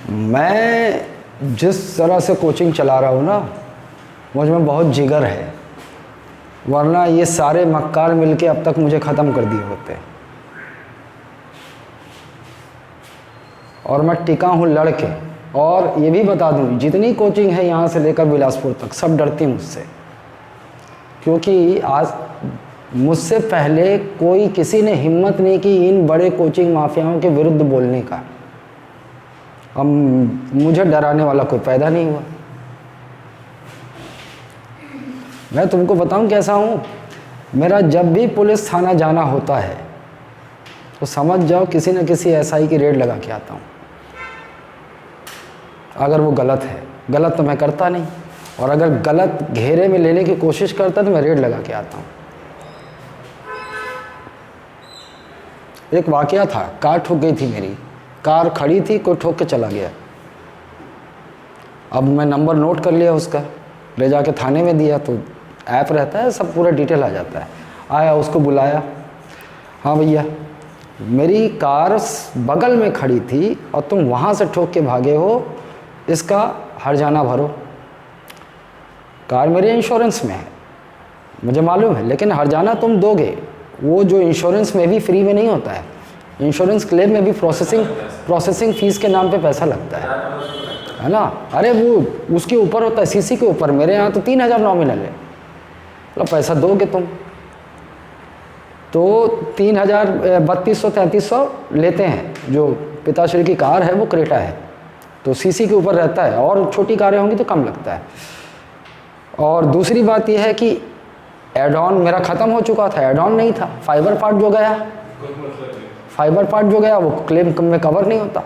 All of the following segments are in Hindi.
मैं जिस तरह से कोचिंग चला रहा हूँ ना, मुझ में बहुत जिगर है, वरना ये सारे मक्कार मिलके अब तक मुझे ख़त्म कर दिए होते। और मैं टिका हूँ लड़के। और ये भी बता दूँ, जितनी कोचिंग है यहाँ से लेकर बिलासपुर तक, सब डरती मुझसे, क्योंकि आज मुझसे पहले कोई किसी ने हिम्मत नहीं की इन बड़े कोचिंग माफियाओं के विरुद्ध बोलने का। अब मुझे डराने वाला कोई पैदा नहीं हुआ। मैं तुमको बताऊं कैसा हूँ, मेरा जब भी पुलिस थाना जाना होता है तो समझ जाओ किसी न किसी एसआई की रेड लगा के आता हूँ। अगर वो गलत है, गलत तो मैं करता नहीं, और अगर गलत घेरे में लेने की कोशिश करता तो मैं रेड लगा के आता हूँ। एक वाकया था, कार ठुक गई थी मेरी, कार खड़ी थी, कोई ठोक के चला गया। अब मैं नंबर नोट कर लिया उसका, ले जाके थाने में दिया, तो ऐप रहता है, सब पूरा डिटेल आ जाता है। आया, उसको बुलाया, हाँ भैया मेरी कार बगल में खड़ी थी और तुम वहाँ से ठोक के भागे हो, इसका हर्जाना भरो। कार मेरे इंश्योरेंस में है, मुझे मालूम है, लेकिन हर्जाना तुम दोगे, वो जो इंश्योरेंस में भी फ्री में नहीं होता है। इंश्योरेंस क्लेम में भी प्रोसेसिंग फ़ीस के नाम पे पैसा लगता है ना। अरे वो उसके ऊपर होता है, सीसी के ऊपर। मेरे यहाँ तो 3000 नॉमिनल है, मतलब पैसा दोगे तुम तो 3000 3200 3300 लेते हैं। जो पिताश्री की कार है वो क्रेटा है, तो सीसी के ऊपर रहता है, और छोटी कारें होंगी तो कम लगता है। और दूसरी बात यह है कि एड ऑन मेरा ख़त्म हो चुका था, एड ऑन नहीं था। फाइबर पार्ट जो गया वो क्लेम में कवर नहीं होता।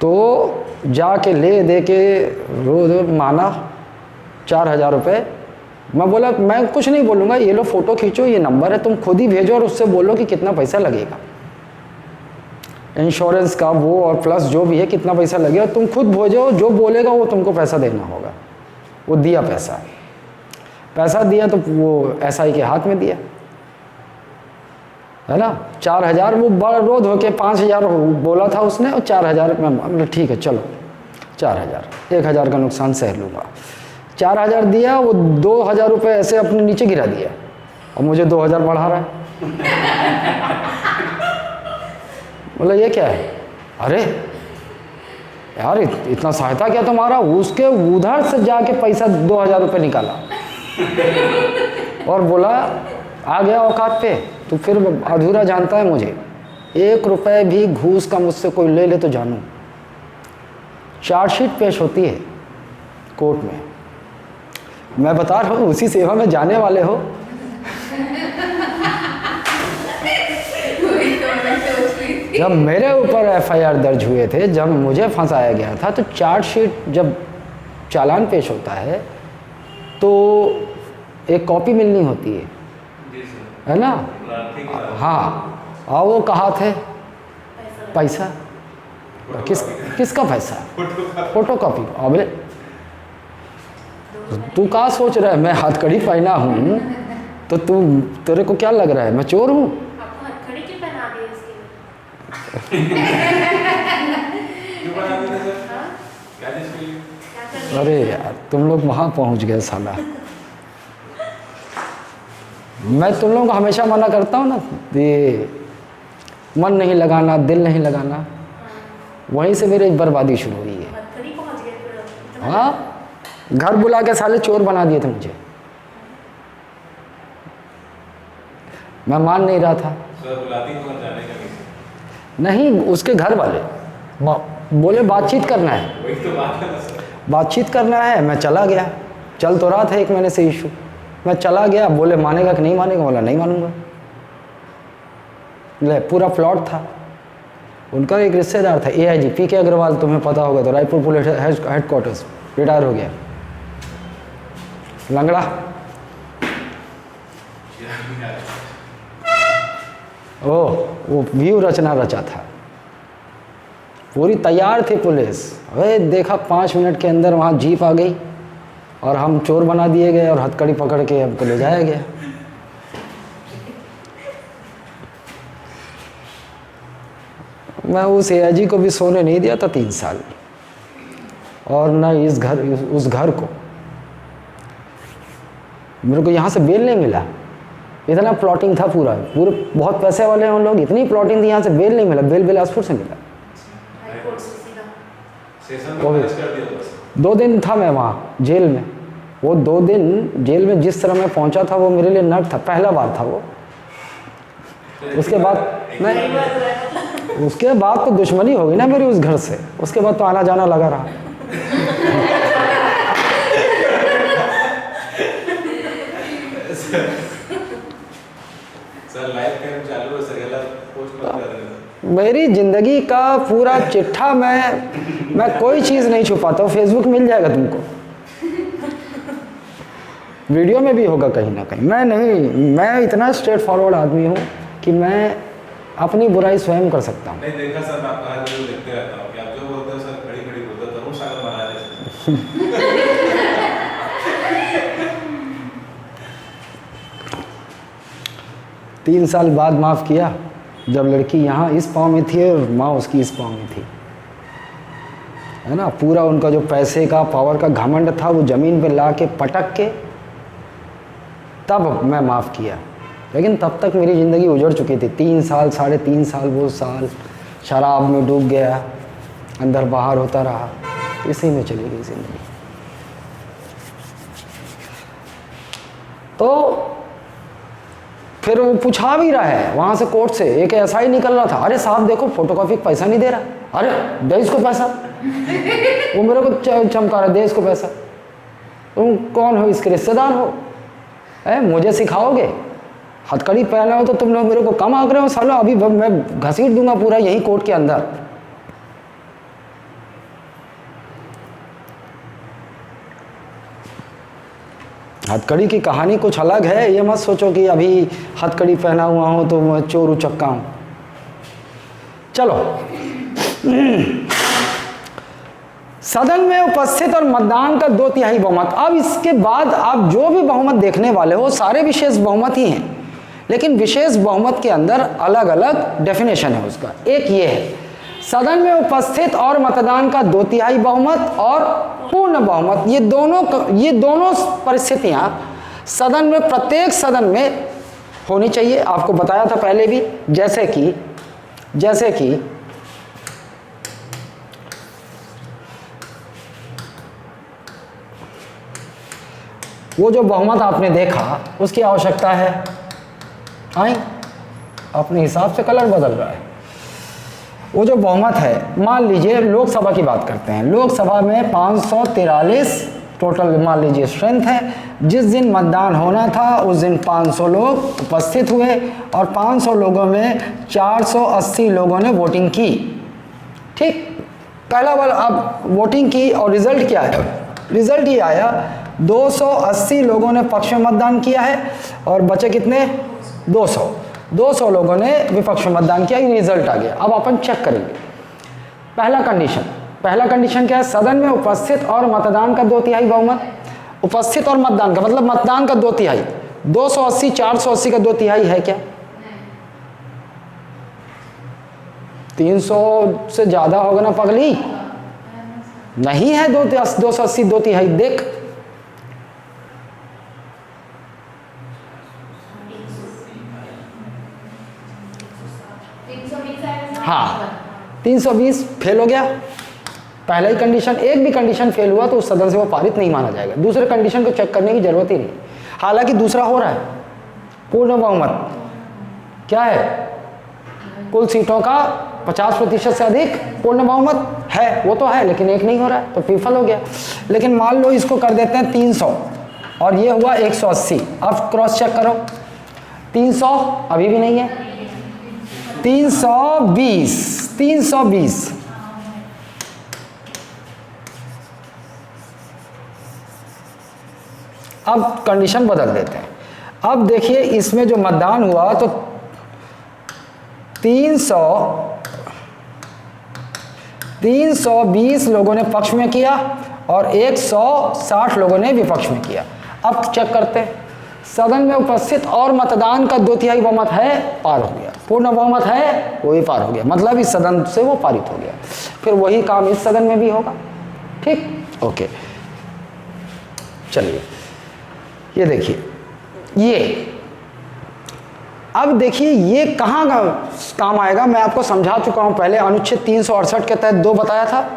तो जाके ले दे के रोज माना 4000 रुपये। मैं बोला मैं कुछ नहीं बोलूँगा, ये लो फ़ोटो खींचो, ये नंबर है, तुम खुद ही भेजो और उससे बोलो कि कितना पैसा लगेगा इंश्योरेंस का, वो और प्लस जो भी है कितना पैसा लगेगा, तुम खुद भेजो, जो बोलेगा वो तुमको पैसा देना होगा। वो दिया पैसा दिया, तो वो एसआई के हाथ में दिया, है ना। 4000 वो बड़ा रोध होके 5000 बोला था उसने, और 4000 में ठीक है चलो 4000, 1000 का नुकसान सह लूँगा। 4000 दिया, वो 2000 रुपये ऐसे अपने नीचे गिरा दिया, और मुझे 2000 बढ़ा रहा है। बोला ये क्या है? अरे यार इतना सहायता क्या तुम्हारा? उसके उधर से जाके पैसा 2000 रुपये निकाला और बोला आ गया औकात पे। तो फिर अधूरा जानता है मुझे, 1 रुपये भी घूस का मुझसे कोई ले ले तो जानूं। चार्जशीट पेश होती है कोर्ट में, मैं बता रहा हूँ उसी सेवा में जाने वाले हो। जब मेरे ऊपर एफआईआर दर्ज हुए थे, जब मुझे फंसाया गया था, तो चार्जशीट जब चालान पेश होता है तो एक कॉपी मिलनी होती है ना। हाँ, और वो कहा थे पैसा किसका पैसा? Photo copy. अबे तू क्या सोच रहा है मैं हथकड़ी पहना हूँ तो तेरे को क्या लग रहा है मैं चोर हूँ? अरे यार तुम लोग वहाँ पहुँच गए साला। मैं तुम लोगों को हमेशा मना करता हूँ ना, ये मन नहीं लगाना, दिल नहीं लगाना, वहीं से मेरी बर्बादी शुरू हुई है। हाँ, घर बुला के साले चोर बना दिए थे मुझे, मैं मान नहीं रहा था। नहीं, उसके घर वाले बोले बातचीत करना है, बातचीत करना है। मैं चला गया, चल तो रहा था 1 महीने से इशू। मैं चला गया, बोले मानेगा कि नहीं मानेगा? बोला नहीं मानूंगा। ले पूरा प्लॉट था, उनका एक रिश्तेदार था एआईजी पी के अग्रवाल, तुम्हें पता होगा तो, रायपुर पुलिस हेडक्वार्टर्स, रिटायर हो गया, लंगड़ा। वो व्यू रचना रचा था, पूरी तैयार थी पुलिस। अरे देखा 5 मिनट के अंदर वहाँ जीप आ गई और हम चोर बना दिए गए और हथकड़ी पकड़ के हमको ले जाया गया। मैं उस एआईजी को भी सोने नहीं दिया था 3 साल, और न उस घर को। मेरे को यहाँ से बेल नहीं मिला, इतना प्लॉटिंग था पूरे बहुत पैसे वाले हैं उन लोग, इतनी प्लॉटिंग थी, यहाँ से बेल नहीं मिला। बेल बिलासपुर से मिला। वो भी 2 दिन था मैं वहाँ जेल में। वो 2 दिन जेल में जिस तरह मैं पहुँचा था वो मेरे लिए नर्क था, पहला बार था वो। उसके बाद तो दुश्मनी हो गई ना मेरी उस घर से, उसके बाद तो आना जाना लगा रहा। मेरी ज़िंदगी का पूरा चिट्ठा मैं कोई चीज़ नहीं छुपाता हूँ। फेसबुक मिल जाएगा तुमको, वीडियो में भी होगा कहीं ना कहीं। मैं इतना स्ट्रेट फॉरवर्ड आदमी हूँ कि मैं अपनी बुराई स्वयं कर सकता हूँ। नहीं देखा सर, मैं आपका वीडियो देखते रहता हूँ कि आप जो बोलते हो सर खड़ी बोलते हो, तरुण सागर महाराज। 3 साल बाद माफ़ किया, जब लड़की यहाँ इस पाँव में थी और माँ उसकी इस पाँव में थी, है ना। पूरा उनका जो पैसे का पावर का घमंड था वो ज़मीन पे ला के पटक के तब मैं माफ़ किया। लेकिन तब तक मेरी ज़िंदगी उजड़ चुकी थी। 3 साल 3.5 साल वो साल शराब में डूब गया, अंदर बाहर होता रहा, इसी में चली गई ज़िंदगी। तो फिर वो पूछा भी रहा है वहाँ से कोर्ट से, एक ऐसा ही निकल रहा था, अरे साहब देखो फोटोकॉपी पैसा नहीं दे रहा, अरे दे इसको पैसा। वो मेरे को चमका रहा, दे इसको पैसा। तुम कौन हो, इसके रिश्तेदार हो? मुझे सिखाओगे? हथकड़ी पहना हो तो तुम लोग मेरे को कम आंक रहे हो सालो, अभी मैं घसीट दूंगा पूरा यही कोर्ट के अंदर। हथकड़ी की कहानी कुछ अलग है, ये मत सोचो कि अभी हथकड़ी पहना हुआ हूँ तो मैं चोर उचक्का हूँ। चलो, सदन में उपस्थित और मतदान का 2/3 बहुमत। अब इसके बाद आप जो भी बहुमत देखने वाले हो सारे विशेष बहुमत ही हैं, लेकिन विशेष बहुमत के अंदर अलग अलग डेफिनेशन है उसका। एक ये है, सदन में उपस्थित और मतदान का 2/3 बहुमत और पूर्ण बहुमत। ये दोनों परिस्थितियां सदन में, प्रत्येक सदन में होनी चाहिए। आपको बताया था पहले भी, जैसे कि वो जो बहुमत आपने देखा उसकी आवश्यकता है। आई अपने हिसाब से कलर बदल रहा है। वो जो बहुमत है, मान लीजिए लोकसभा की बात करते हैं, लोकसभा में 543 टोटल मान लीजिए स्ट्रेंथ है। जिस दिन मतदान होना था उस दिन 500 लोग उपस्थित हुए और 500 लोगों में 480 लोगों ने वोटिंग की। ठीक, पहला बार अब वोटिंग की और रिजल्ट क्या है? रिजल्ट ये आया 280 लोगों ने पक्ष में मतदान किया है और बचे कितने? 200 लोगों ने विपक्ष में मतदान किया। ये रिजल्ट आ गया। अब अपन चेक करेंगे पहला कंडीशन क्या है? सदन में उपस्थित और मतदान का 2/3 बहुमत। उपस्थित और मतदान का मतलब मतदान का 2/3, 280 480 का 2/3 है क्या? 300 से ज्यादा होगा ना पगली? नहीं है 280 2/3। देख, हाँ 320 फेल हो गया। पहला ही कंडीशन, एक भी कंडीशन फेल हुआ तो उस सदन से वो पारित नहीं माना जाएगा। दूसरे कंडीशन को चेक करने की जरूरत ही नहीं। हालांकि दूसरा हो रहा है, पूर्ण बहुमत क्या है? कुल सीटों का 50% से अधिक पूर्ण बहुमत है, वो तो है, लेकिन एक नहीं हो रहा है तो विफल हो गया। लेकिन मान लो इसको कर देते हैं 300 और ये हुआ 180। अब क्रॉस चेक करो, 300 अभी भी नहीं है, 320। अब कंडीशन बदल देते हैं। अब देखिए इसमें जो मतदान हुआ तो 320 लोगों ने पक्ष में किया और 160 लोगों ने विपक्ष में किया। अब चेक करते हैं सदन में उपस्थित और मतदान का 2/3 बहुमत है, पार हो गया। पूर्ण बहुमत है, वो भी पार हो गया, मतलब इस सदन से वो पारित हो गया। फिर वही काम इस सदन में भी होगा। ठीक, ओके। चलिए ये देखिए, ये अब देखिए ये कहाँ का काम आएगा। मैं आपको समझा चुका हूँ पहले, अनुच्छेद 368 के तहत 2 बताया था,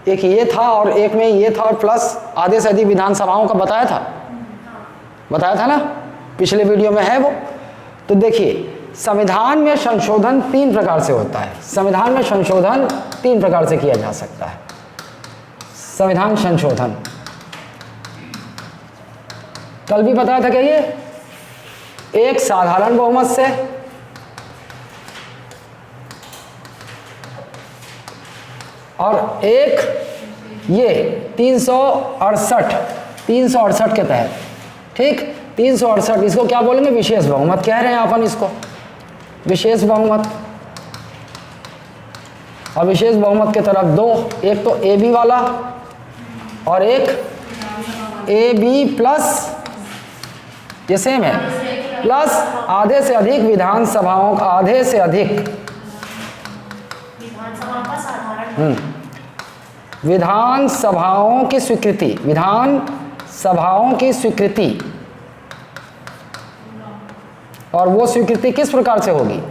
एक ये था और एक में ये था, और प्लस आधे से अधिक विधानसभाओं का बताया था ना, पिछले वीडियो में है वो। तो देखिए संविधान में संशोधन 3 प्रकार से होता है। संविधान में संशोधन 3 प्रकार से किया जा सकता है। संविधान संशोधन कल भी बताया था क्या, ये एक साधारण बहुमत से, और एक ये 368 के तहत। ठीक, 368 इसको क्या बोलेंगे, विशेष बहुमत कह रहे हैं अपन इसको, विशेष बहुमत। और विशेष बहुमत के तरफ 2, एक तो ए बी वाला और एक ए बी प्लस, ये सेम है, प्लस आधे से अधिक विधानसभाओं का, आधे से अधिक विधानसभाओं की स्वीकृति, विधानसभाओं की स्वीकृति। और वो स्वीकृति किस प्रकार से होगी,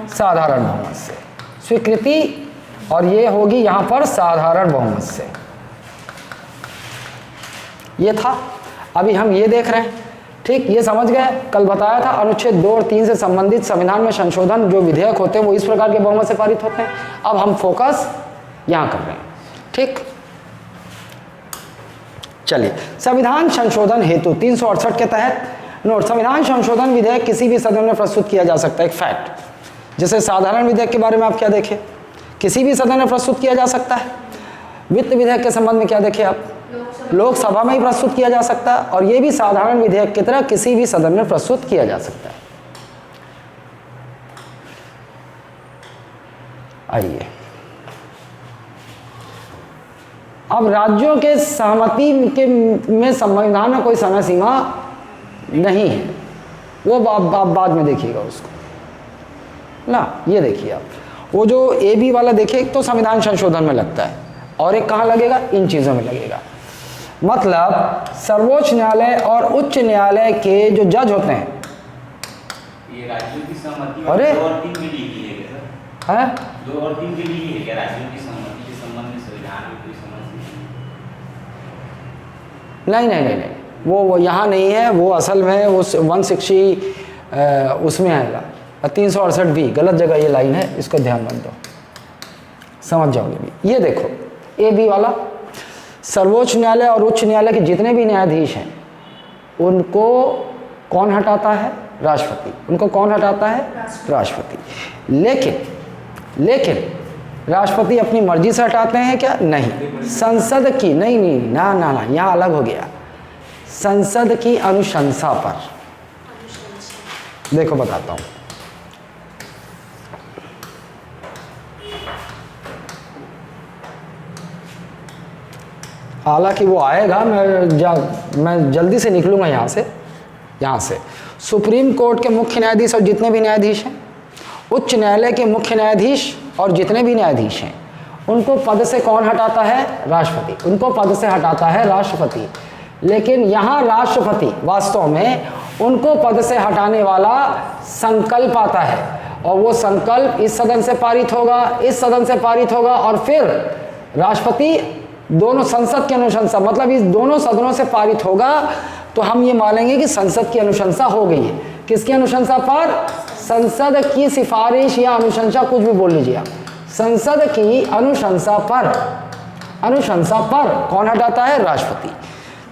साधारण बहुमत से स्वीकृति, और ये होगी यहाँ पर साधारण बहुमत से। ये था, अभी हम ये देख रहे हैं। ठीक, ये समझ गए। कल बताया था अनुच्छेद 2 और 3 से संबंधित संविधान में संशोधन जो विधेयक होते हैं वो इस प्रकार के बहुमत से पारित होते हैं। अब हम फोकस यहाँ कर रहे हैं। ठीक, चलिए संविधान संशोधन हेतु 368 के तहत नोट, संविधान संशोधन विधेयक किसी भी सदन में प्रस्तुत किया जा सकता है। एक फैक्ट, जैसे साधारण विधेयक के बारे में आप क्या देखें, किसी भी सदन में प्रस्तुत किया जा सकता है। वित्त विधेयक के संबंध में क्या देखें आप, लोकसभा में ही प्रस्तुत किया जा सकता है, और ये भी साधारण विधेयक की तरह किसी भी सदन में प्रस्तुत किया जा सकता है। आइए, अब राज्यों के सहमति के में संविधान में कोई समय सीमा नहीं है, वो आप बाद में देखिएगा उसको ना। ये देखिए आप, वो जो ए बी वाला देखिए, एक तो संविधान संशोधन में लगता है और एक कहाँ लगेगा, इन चीज़ों में लगेगा। मतलब सर्वोच्च न्यायालय और उच्च न्यायालय के जो जज होते हैं, ये राज्यों की सहमति अरे 2 और 3 के लिए की है क्या सर? है 2 और 3 के लिए है क्या राज्यों की सहमति के संबंध में संविधान में कोई समस्या नहीं, वो यहाँ नहीं है, वो असल में उस 160 उसमें आएगा, 368 भी गलत जगह ये लाइन है, इसको ध्यान मत दो, समझ जाओगे भी। ये देखो ए बी वाला, सर्वोच्च न्यायालय और उच्च न्यायालय के जितने भी न्यायाधीश हैं उनको कौन हटाता है, राष्ट्रपति। उनको कौन हटाता है, राष्ट्रपति। लेकिन राष्ट्रपति अपनी मर्जी से हटाते हैं क्या, नहीं, संसद की, नहीं ना, यहाँ अलग हो गया, संसद की अनुशंसा पर। देखो बताता हूँ, हालांकि वो आएगा, मैं जल्दी से निकलूँगा यहाँ से। सुप्रीम कोर्ट के मुख्य न्यायाधीश और जितने भी न्यायाधीश हैं, उच्च न्यायालय के मुख्य न्यायाधीश और जितने भी न्यायाधीश हैं, उनको पद से कौन हटाता है, राष्ट्रपति। उनको पद से हटाता है राष्ट्रपति। लेकिन यहाँ राष्ट्रपति वास्तव में उनको पद से हटाने वाला संकल्प आता है, और वो संकल्प इस सदन से पारित होगा, इस सदन से पारित होगा, और फिर राष्ट्रपति दोनों संसद की अनुशंसा, मतलब इस दोनों सदनों से पारित होगा, तो हम ये मानेंगे कि संसद की अनुशंसा हो गई है। किसकी अनुशंसा पर, संसद की सिफारिश या अनुशंसा, कुछ भी बोल लीजिए आप, संसद की अनुशंसा पर कौन हटाता है, राष्ट्रपति।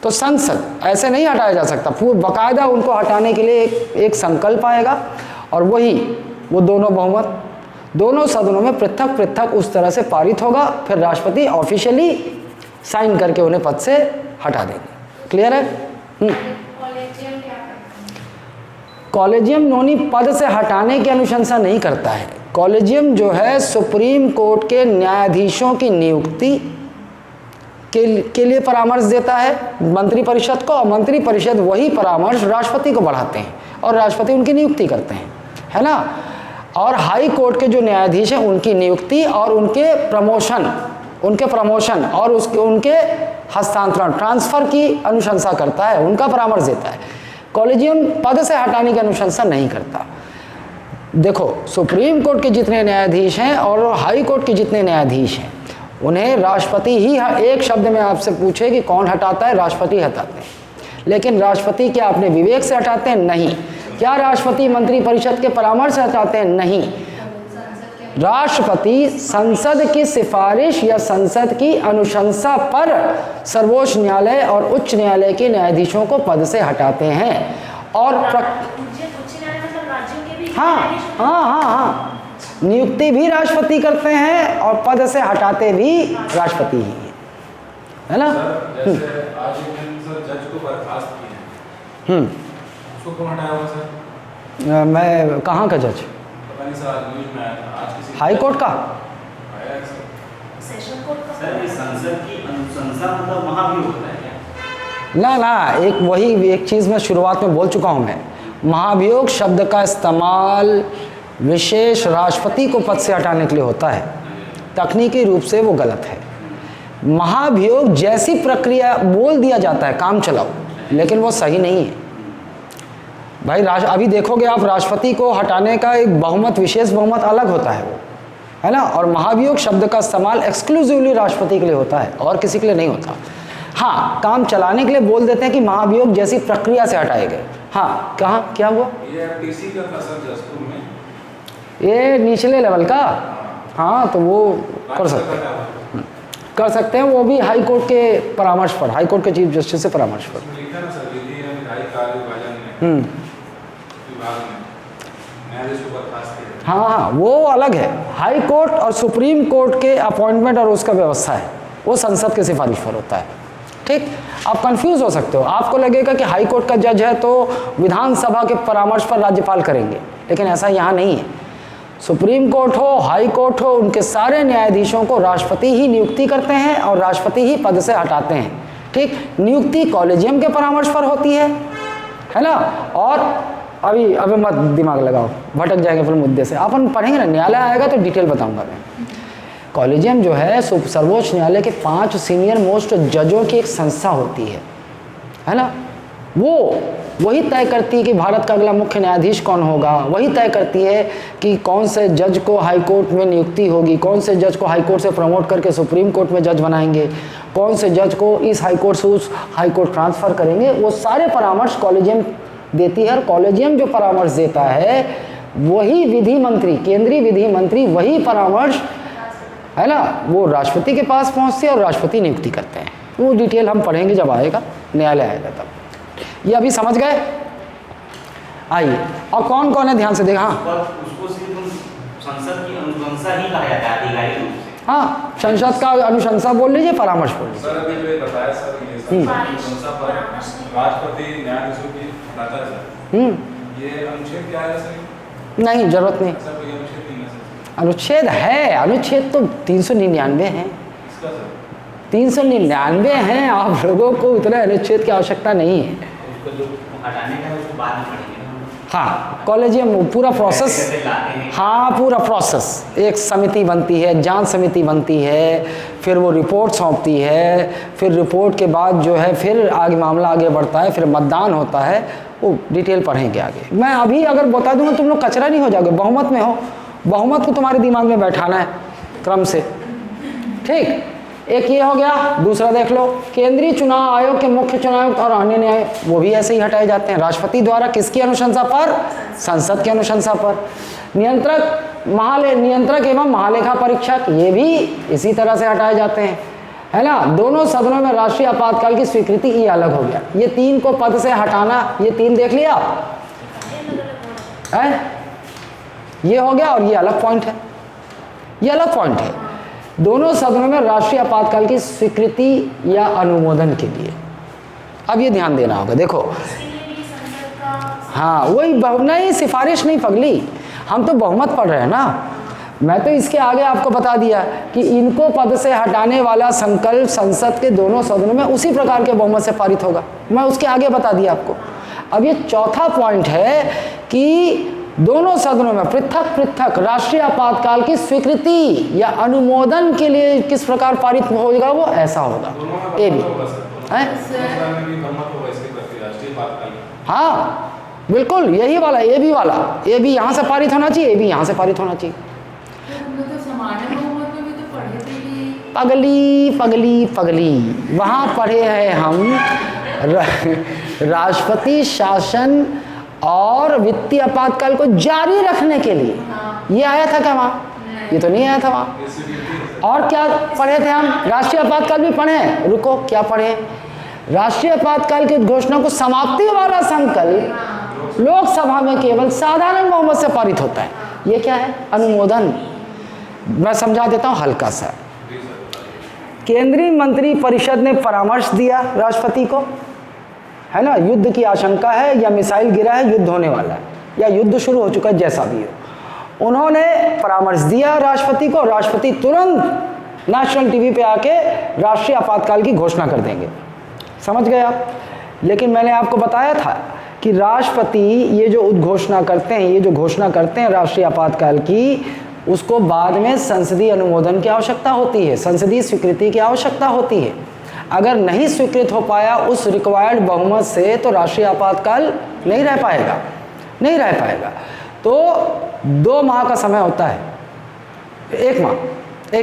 तो संसद ऐसे नहीं हटाया जा सकता, पूर्ण बाकायदा उनको हटाने के लिए एक संकल्प आएगा, और वो दोनों बहुमत दोनों सदनों में पृथक उस तरह से पारित होगा, फिर राष्ट्रपति ऑफिशियली साइन करके उन्हें पद से हटा देंगे। क्लियर है? कॉलेजियम नोनी पद से हटाने की अनुशंसा नहीं करता है। कॉलेजियम जो है सुप्रीम कोर्ट के न्यायाधीशों की नियुक्ति के लिए परामर्श देता है मंत्रिपरिषद को, और मंत्रिपरिषद वही परामर्श राष्ट्रपति को बढ़ाते हैं और राष्ट्रपति उनकी नियुक्ति करते हैं, है ना। और हाई कोर्ट के जो न्यायाधीश हैं उनकी नियुक्ति और उनके प्रमोशन और उनके हस्तांतरण, ट्रांसफ़र की अनुशंसा करता है, उनका परामर्श देता है। कॉलेजियम पद से हटाने की अनुशंसा नहीं करता। देखो, सुप्रीम कोर्ट के जितने न्यायाधीश हैं और हाई कोर्ट के जितने न्यायाधीश हैं, उन्हें राष्ट्रपति ही, एक शब्द में आपसे पूछे कि कौन हटाता है, राष्ट्रपति हटाते हैं। लेकिन राष्ट्रपति क्या अपने विवेक से हटाते हैं? नहीं। क्या राष्ट्रपति मंत्रिपरिषद के परामर्श से हटाते हैं? नहीं। राष्ट्रपति संसद की सिफारिश या संसद की अनुशंसा पर सर्वोच्च न्यायालय और उच्च न्यायालय के न्यायाधीशों को पद से हटाते हैं। और हाँ, नियुक्ति भी राष्ट्रपति करते हैं और पद से हटाते भी राष्ट्रपति ही है ना। जैसे आज जज को बर्खास्त किया, उसको कौन हटाया होगा सर? मैं कहाँ का जज? पता नहीं सर, आज न्यूज़ में आया था। आज किसी हाई कोर्ट का आया है सर? सेशन कोर्ट का। सर ये संसद की अनुशंसा मतलब महाभियोग होता है क्या? ना, एक चीज़ मैं शुरुआत में बोल चुका हूँ। मैं महाभियोग शब्द का इस्तेमाल विशेष राष्ट्रपति को पद से हटाने के लिए होता है। तकनीकी रूप से वो गलत है। महाभियोग जैसी प्रक्रिया बोल दिया जाता है काम चलाओ, लेकिन वो सही नहीं है भाई। अभी देखोगे आप, राष्ट्रपति को हटाने का एक बहुमत, विशेष बहुमत अलग होता है वो, है ना। और महाभियोग शब्द का इस्तेमाल एक्सक्लूसिवली राष्ट्रपति के लिए होता है और किसी के लिए नहीं होता। हाँ, काम चलाने के लिए बोल देते हैं कि महाभियोग जैसी प्रक्रिया से हटाए गए। हाँ, कहाँ क्या हुआ? ये टीसी का था सर जसपुर में, ये निचले लेवल का। हाँ, तो वो कर सकते हैं, वो भी हाई कोर्ट के परामर्श पर, हाई कोर्ट के चीफ जस्टिस से परामर्श पर। लिखा ना सर, विधि एवं न्याय कार्य विभाग ने न्यायाधीश को बर्खास्त किया। हाँ, वो अलग है। हाई कोर्ट और सुप्रीम कोर्ट के अपॉइंटमेंट और उसका व्यवस्था है, वो संसद के सिफारिश पर होता है। ठीक, आप कंफ्यूज हो सकते हो। आपको लगेगा कि हाई कोर्ट का जज है तो विधानसभा के परामर्श पर राज्यपाल करेंगे, लेकिन ऐसा यहाँ नहीं है। सुप्रीम कोर्ट हो, हाई कोर्ट हो, उनके सारे न्यायाधीशों को राष्ट्रपति ही नियुक्ति करते हैं और राष्ट्रपति ही पद से हटाते हैं। ठीक, नियुक्ति कॉलेजियम के परामर्श पर होती है ना। और अभी मत दिमाग लगाओ, भटक जाएंगे फिर मुद्दे से। अपन पढ़ेंगे ना, न्यायालय आएगा तो डिटेल बताऊंगा मैं। कॉलेजियम जो है सर्वोच्च न्यायालय के 5 सीनियर मोस्ट जजों की एक संस्था होती है ना। वही तय करती है कि भारत का अगला मुख्य न्यायाधीश कौन होगा, वही तय करती है कि कौन से जज को हाई कोर्ट में नियुक्ति होगी, कौन से जज को हाई कोर्ट से प्रमोट करके सुप्रीम कोर्ट में जज बनाएंगे, कौन से जज को इस हाई कोर्ट से उस हाई कोर्ट ट्रांसफ़र करेंगे। वो सारे परामर्श कॉलेजियम देती है। और कॉलेजियम जो परामर्श देता है वही विधि मंत्री, केंद्रीय विधि मंत्री, वही परामर्श है ना, वो राष्ट्रपति के पास पहुँचती है और राष्ट्रपति नियुक्ति करते हैं। वो डिटेल हम पढ़ेंगे जब आएगा, न्यायालय आएगा तब। ये अभी समझ गए? आइए, और कौन कौन है ध्यान से देखा। हाँ, उसको सिर्फ संसद की अनुशंसा ही कहा जाता है आधिकारिक रूप से। हाँ, संसद का अनुशंसा बोल लीजिए, परामर्श बोल लीजिए। सर अभी जो ये बताया सर, ये अनुशंसा पर राष्ट्रपति न्यायाधीशों की हटाता है सर, ये अनुच्छेद क्या है सर? नहीं, जरूरत नहीं। सर कोई अनुच्छेद नहीं है सर? अनुच्छेद है, अनुच्छेद तो 399 है। इसका सर 399 हैं। आप लोगों को इतना अनुच्छेद की आवश्यकता नहीं है। उसको जो हटाने का है उसको बाद में पढ़ेंगे ना। हाँ, कॉलेजियम पूरा प्रोसेस, हाँ पूरा प्रोसेस, एक समिति बनती है, जांच समिति बनती है, फिर वो रिपोर्ट सौंपती है, फिर रिपोर्ट के बाद जो है फिर आगे मामला आगे बढ़ता है, फिर मतदान होता है। वो डिटेल पढ़ेंगे आगे। मैं अभी अगर बता दूंगा तुम लोग कचरा नहीं हो जाओगे। बहुमत में हो, बहुमत को तुम्हारे दिमाग में बैठाना है क्रम से। ठीक, एक ये हो गया। दूसरा देख लो, केंद्रीय चुनाव आयोग के मुख्य चुनाव आयुक्त और अन्य न्याय, वो भी ऐसे ही हटाए जाते हैं राष्ट्रपति द्वारा। किसकी अनुशंसा पर? संसद की अनुशंसा पर। नियंत्रक एवं महालेखा परीक्षक, ये भी इसी तरह से हटाए जाते हैं, है ना। दोनों सदनों में राष्ट्रीय आपातकाल की स्वीकृति, ये अलग हो गया। ये 3 को पद से हटाना, ये 3 देख लिया है? ये हो गया और ये अलग पॉइंट है, ये अलग पॉइंट है। दोनों सदनों में राष्ट्रीय आपातकाल की स्वीकृति या अनुमोदन के लिए। अब ये ध्यान देना होगा। देखो, हाँ वही नहीं, सिफारिश नहीं पगली, हम तो बहुमत पढ़ रहे हैं ना। मैं तो इसके आगे आपको बता दिया कि इनको पद से हटाने वाला संकल्प संसद के दोनों सदनों में उसी प्रकार के बहुमत से पारित होगा। मैं उसके आगे बता दिया आपको। अब ये चौथा पॉइंट है कि दोनों सदनों में पृथक पृथक राष्ट्रीय आपातकाल की स्वीकृति या अनुमोदन के लिए किस प्रकार पारित होगा, वो ऐसा होगा। ये भी है, हाँ बिल्कुल यही वाला, ये भी वाला, ये भी यहाँ से पारित होना चाहिए, ये भी यहाँ से पारित होना चाहिए। पगली पगली पगली, वहाँ पढ़े हैं हम राष्ट्रपति शासन और वित्तीय आपातकाल को जारी रखने के लिए, ये आया था क्या वहाँ? ये तो नहीं आया था वहाँ। और क्या पढ़े थे हम? राष्ट्रीय आपातकाल भी पढ़े। रुको, क्या पढ़े? राष्ट्रीय आपातकाल की घोषणा को समाप्ति वाला संकल्प लोकसभा में केवल साधारण बहुमत से पारित होता है। ये क्या है? अनुमोदन। मैं समझा देता हूँ हल्का सा। केंद्रीय मंत्री परिषद ने परामर्श दिया राष्ट्रपति को, है ना, युद्ध की आशंका है या मिसाइल गिरा है, युद्ध होने वाला है या युद्ध शुरू हो चुका है, जैसा भी हो, उन्होंने परामर्श दिया राष्ट्रपति को। राष्ट्रपति तुरंत नेशनल टीवी पे आके राष्ट्रीय आपातकाल की घोषणा कर देंगे। समझ गए आप? लेकिन मैंने आपको बताया था कि राष्ट्रपति ये जो उद्घोषणा करते हैं, ये जो घोषणा करते हैं राष्ट्रीय आपातकाल की, उसको बाद में संसदीय अनुमोदन की आवश्यकता होती है, संसदीय स्वीकृति की आवश्यकता होती है। अगर नहीं स्वीकृत हो पाया उस रिक्वायर्ड बहुमत से तो राष्ट्रीय आपातकाल नहीं रह पाएगा, नहीं रह पाएगा। तो 2 माह का समय होता है, 1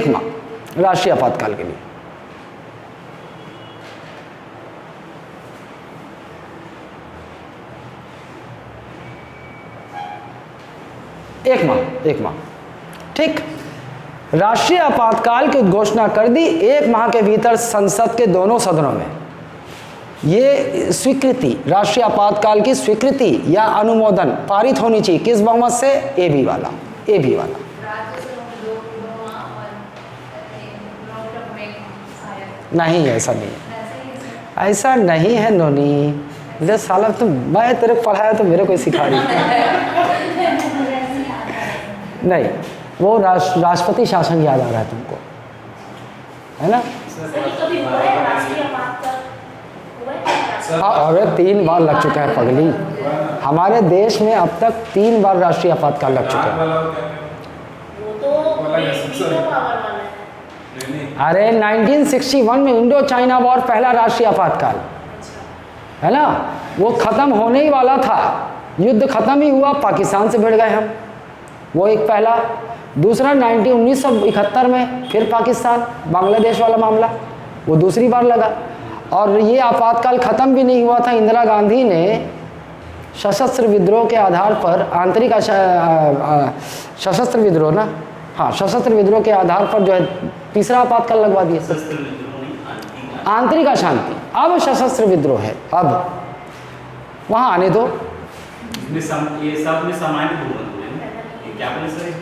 माह राष्ट्रीय आपातकाल के लिए। एक माह ठीक। राष्ट्रीय आपातकाल की घोषणा कर दी, 1 माह के भीतर संसद के दोनों सदनों में ये स्वीकृति, राष्ट्रीय आपातकाल की स्वीकृति या अनुमोदन पारित होनी चाहिए। किस बहुमत से? एबी वाला, एबी वाला। नहीं, ऐसा नहीं है, ऐसा नहीं है नोनी। जैसे साला तुम, मैं तेरे को पढ़ाया तो मेरे को सिखा रही नहीं, वो राष्ट्रपति शासन याद आ रहा है तुमको, है ना? हाँ, अरे 3 बार लग चुका है पगली। हमारे देश में अब तक 3 बार राष्ट्रीय आपातकाल लग चुका है। अरे 1961 में इंडो चाइना वॉर पहला राष्ट्रीय आपातकाल, है ना, वो खत्म होने ही वाला था, युद्ध खत्म ही हुआ, पाकिस्तान से भिड़ गए हम, वो एक पहला। दूसरा 1971 में फिर पाकिस्तान बांग्लादेश वाला मामला, वो दूसरी बार लगा। और ये आपातकाल ख़त्म भी नहीं हुआ था, इंदिरा गांधी ने सशस्त्र विद्रोह के आधार पर आंतरिक सशस्त्र विद्रोह ना, हाँ सशस्त्र विद्रोह के आधार पर जो है तीसरा आपातकाल लगवा दिया, आंतरिक अशांति। अब सशस्त्र विद्रोह है, अब वहाँ आने दो। ये सब में सामान्य बहुमत है, क्या बोले सर?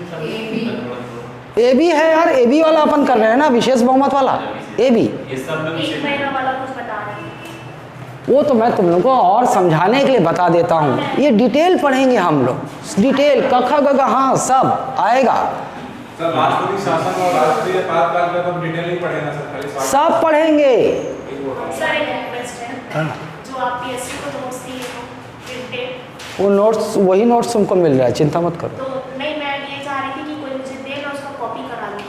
ए बी है यार, ए बी वाला अपन कर रहे हैं ना, विशेष बहुमत वाला ए बी। ये सब में विशेष वाला कुछ बता रहे हैं, वो तो मैं तुम लोगों को और समझाने के लिए बता देता हूँ, ये डिटेल पढ़ेंगे हम लोग, डिटेल कखा गगा हाँ सब आएगा। सर राष्ट्रपति शासन और राष्ट्रीय आपातकाल का तो डिटेल नहीं पढ़ेगा सर, खाली सब पढ़ेंगे। सर एक रिक्वेस्ट है, जो आप पीएससी को नोट्स दिए हो प्रिंटेड, वो नोट्स, वही नोट्स तुमको मिल रहा है, चिंता मत करो। तो नहीं, मैं ये चाह रही थी कि कोई मुझे दे, मैं उसका कॉपी करा लूँ,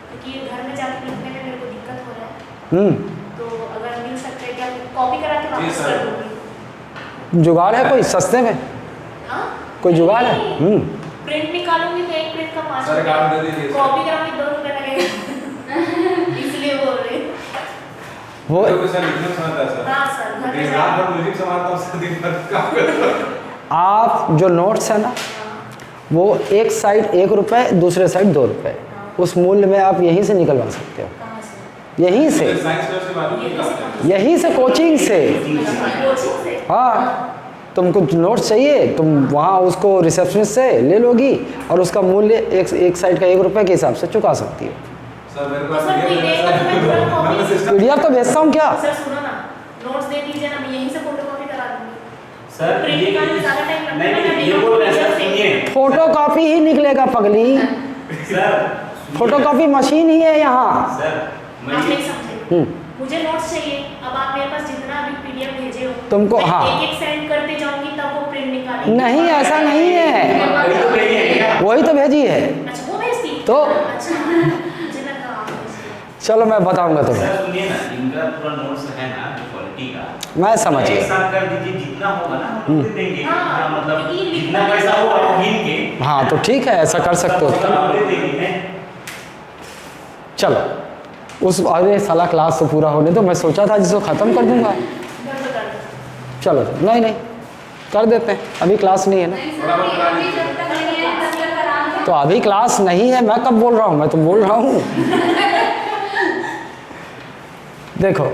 क्योंकि घर में जाके लिखने में मेरे को दिक्कत हो रहा है। तो अगर मिल सकते हैं क्या, कॉपी करा के वापस कर दूँगी। जुगाड़ है कोई सस्ते में? हाँ, कोई जुगाड़ है? प्रिंट निकालूंगी तो एक प्रिंट का 5 सर, काम दे दीजिए सर। कॉपी कराऊंगी 2 रुपये लगेगा इसलिए बोल रही हूँ। वो तो सर लिखने में समझता है सर। हाँ सर, घर में दिन रात भर म्यूजिक संभालता हूँ सर, दिन भर काम करता हूँ। आप जो नोट्स है ना, वो एक साइड 1 रुपये, दूसरे साइड 2 रुपये, उस मूल्य में आप यहीं से निकलवा सकते हो, कहाँ से? यहीं से, साइंस क्लास के बाद में क्या होता है? यहीं से कोचिंग से। कोचिंग से? हाँ, तुमको नोट्स चाहिए, तुम वहाँ उसको रिसेप्शनिस्ट से ले लोगी और उसका मूल्य एक साइड का 1 रुपये के हिसाब से चुका सकती हो। सर मेरे पास सर कोई देगा तो मैं तुरंत कॉपी, पीडीएफ तो भेजता हूँ क्या? सर सुनो ना, नोट्स दे दीजिए ना, मैं यहीं से फोटोकॉपी करा दूंगी। सर प्रिंट ये निकालने में ज़्यादा टाइम लगता है, नहीं, ये बोल रहे हैं सर, सुनिए, फोटो कॉपी ही निकलेगा पगली, सर फोटोकॉपी मशीन ही है यहाँ। सर मैं आप ये नहीं समझे, मुझे नोट्स चाहिए। अब आप मेरे पास जितना भी पीडीएफ भेजे हो तुमको, मैं हाँ। एक एक सेंड करते जाऊंगी तब वो प्रिंट निकालेंगे। नहीं, ऐसा नहीं है, वही तो भेजी है। अच्छा वो भेजती तो? अच्छा मुझे लगा आप भेजती। चलो मैं बताऊंगा तुम्हें। सर सुनिए ना, इनका पूरा नोट्स है ना जो क्वालिटी का, मैं समझ एक गया। साथ कर दीजिए, जितना होगा ना हम लोग दे देंगे। हाँ, मतलब क्योंकि जितना पैसा होगा वो गिन के हाँ तो ठीक है, ऐसा कर सकते हो। हम दे देंगे। चलो उस, अरे साला क्लास तो पूरा होने दो, मैं सोचा था जिसको ख़त्म कर दूंगा। चलो नहीं नहीं कर देते हैं, अभी क्लास नहीं है ना। तो अभी क्लास नहीं है, मैं कब बोल रहा हूँ, मैं तो बोल रहा हूँ। देखो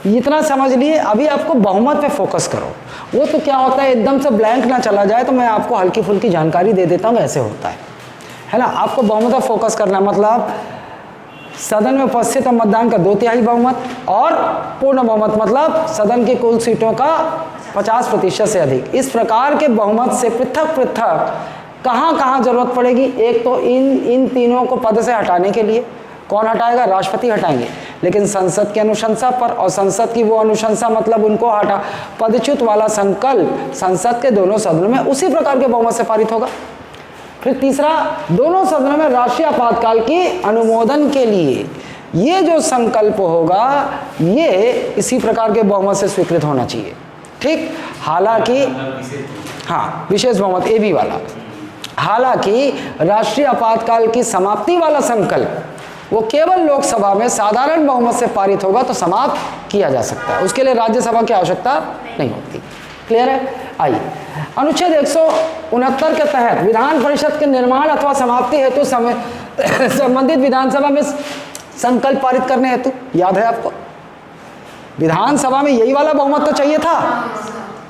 इतना समझ लिए, अभी आपको बहुमत पे फोकस करो। वो तो क्या होता है, एकदम से ब्लैंक ना चला जाए, तो मैं आपको हल्की फुल्की जानकारी दे देता हूँ, ऐसे होता है ना। आपको बहुमत पे फोकस करना, मतलब सदन में उपस्थित मतदान का 2/3 बहुमत, और पूर्ण बहुमत मतलब सदन की कुल सीटों का 50% से अधिक। इस प्रकार के बहुमत से पृथक पृथक कहाँ कहाँ जरूरत पड़ेगी। एक तो इन तीनों को पद से हटाने के लिए, कौन हटाएगा, राष्ट्रपति हटाएंगे, लेकिन संसद की अनुशंसा पर, और संसद की वो अनुशंसा मतलब उनको हटा, पदच्युत वाला संकल्प संसद के दोनों सदनों में उसी प्रकार के बहुमत से पारित होगा। फिर तीसरा, दोनों सदनों में राष्ट्रीय आपातकाल की अनुमोदन के लिए ये जो संकल्प होगा ये इसी प्रकार के बहुमत से स्वीकृत होना चाहिए। ठीक, हालांकि हाँ विशेष बहुमत ए बी वाला, हालांकि राष्ट्रीय आपातकाल की समाप्ति वाला संकल्प वो केवल लोकसभा में साधारण बहुमत से पारित होगा तो समाप्त किया जा सकता है, उसके लिए राज्यसभा की आवश्यकता नहीं होती। क्लियर है? आइए, अनुच्छेद 169 के तहत विधान परिषद के निर्माण अथवा समाप्ति हेतु संबंधित विधानसभा में संकल्प पारित करने हेतु, याद है आपको, विधानसभा में यही वाला बहुमत तो चाहिए था,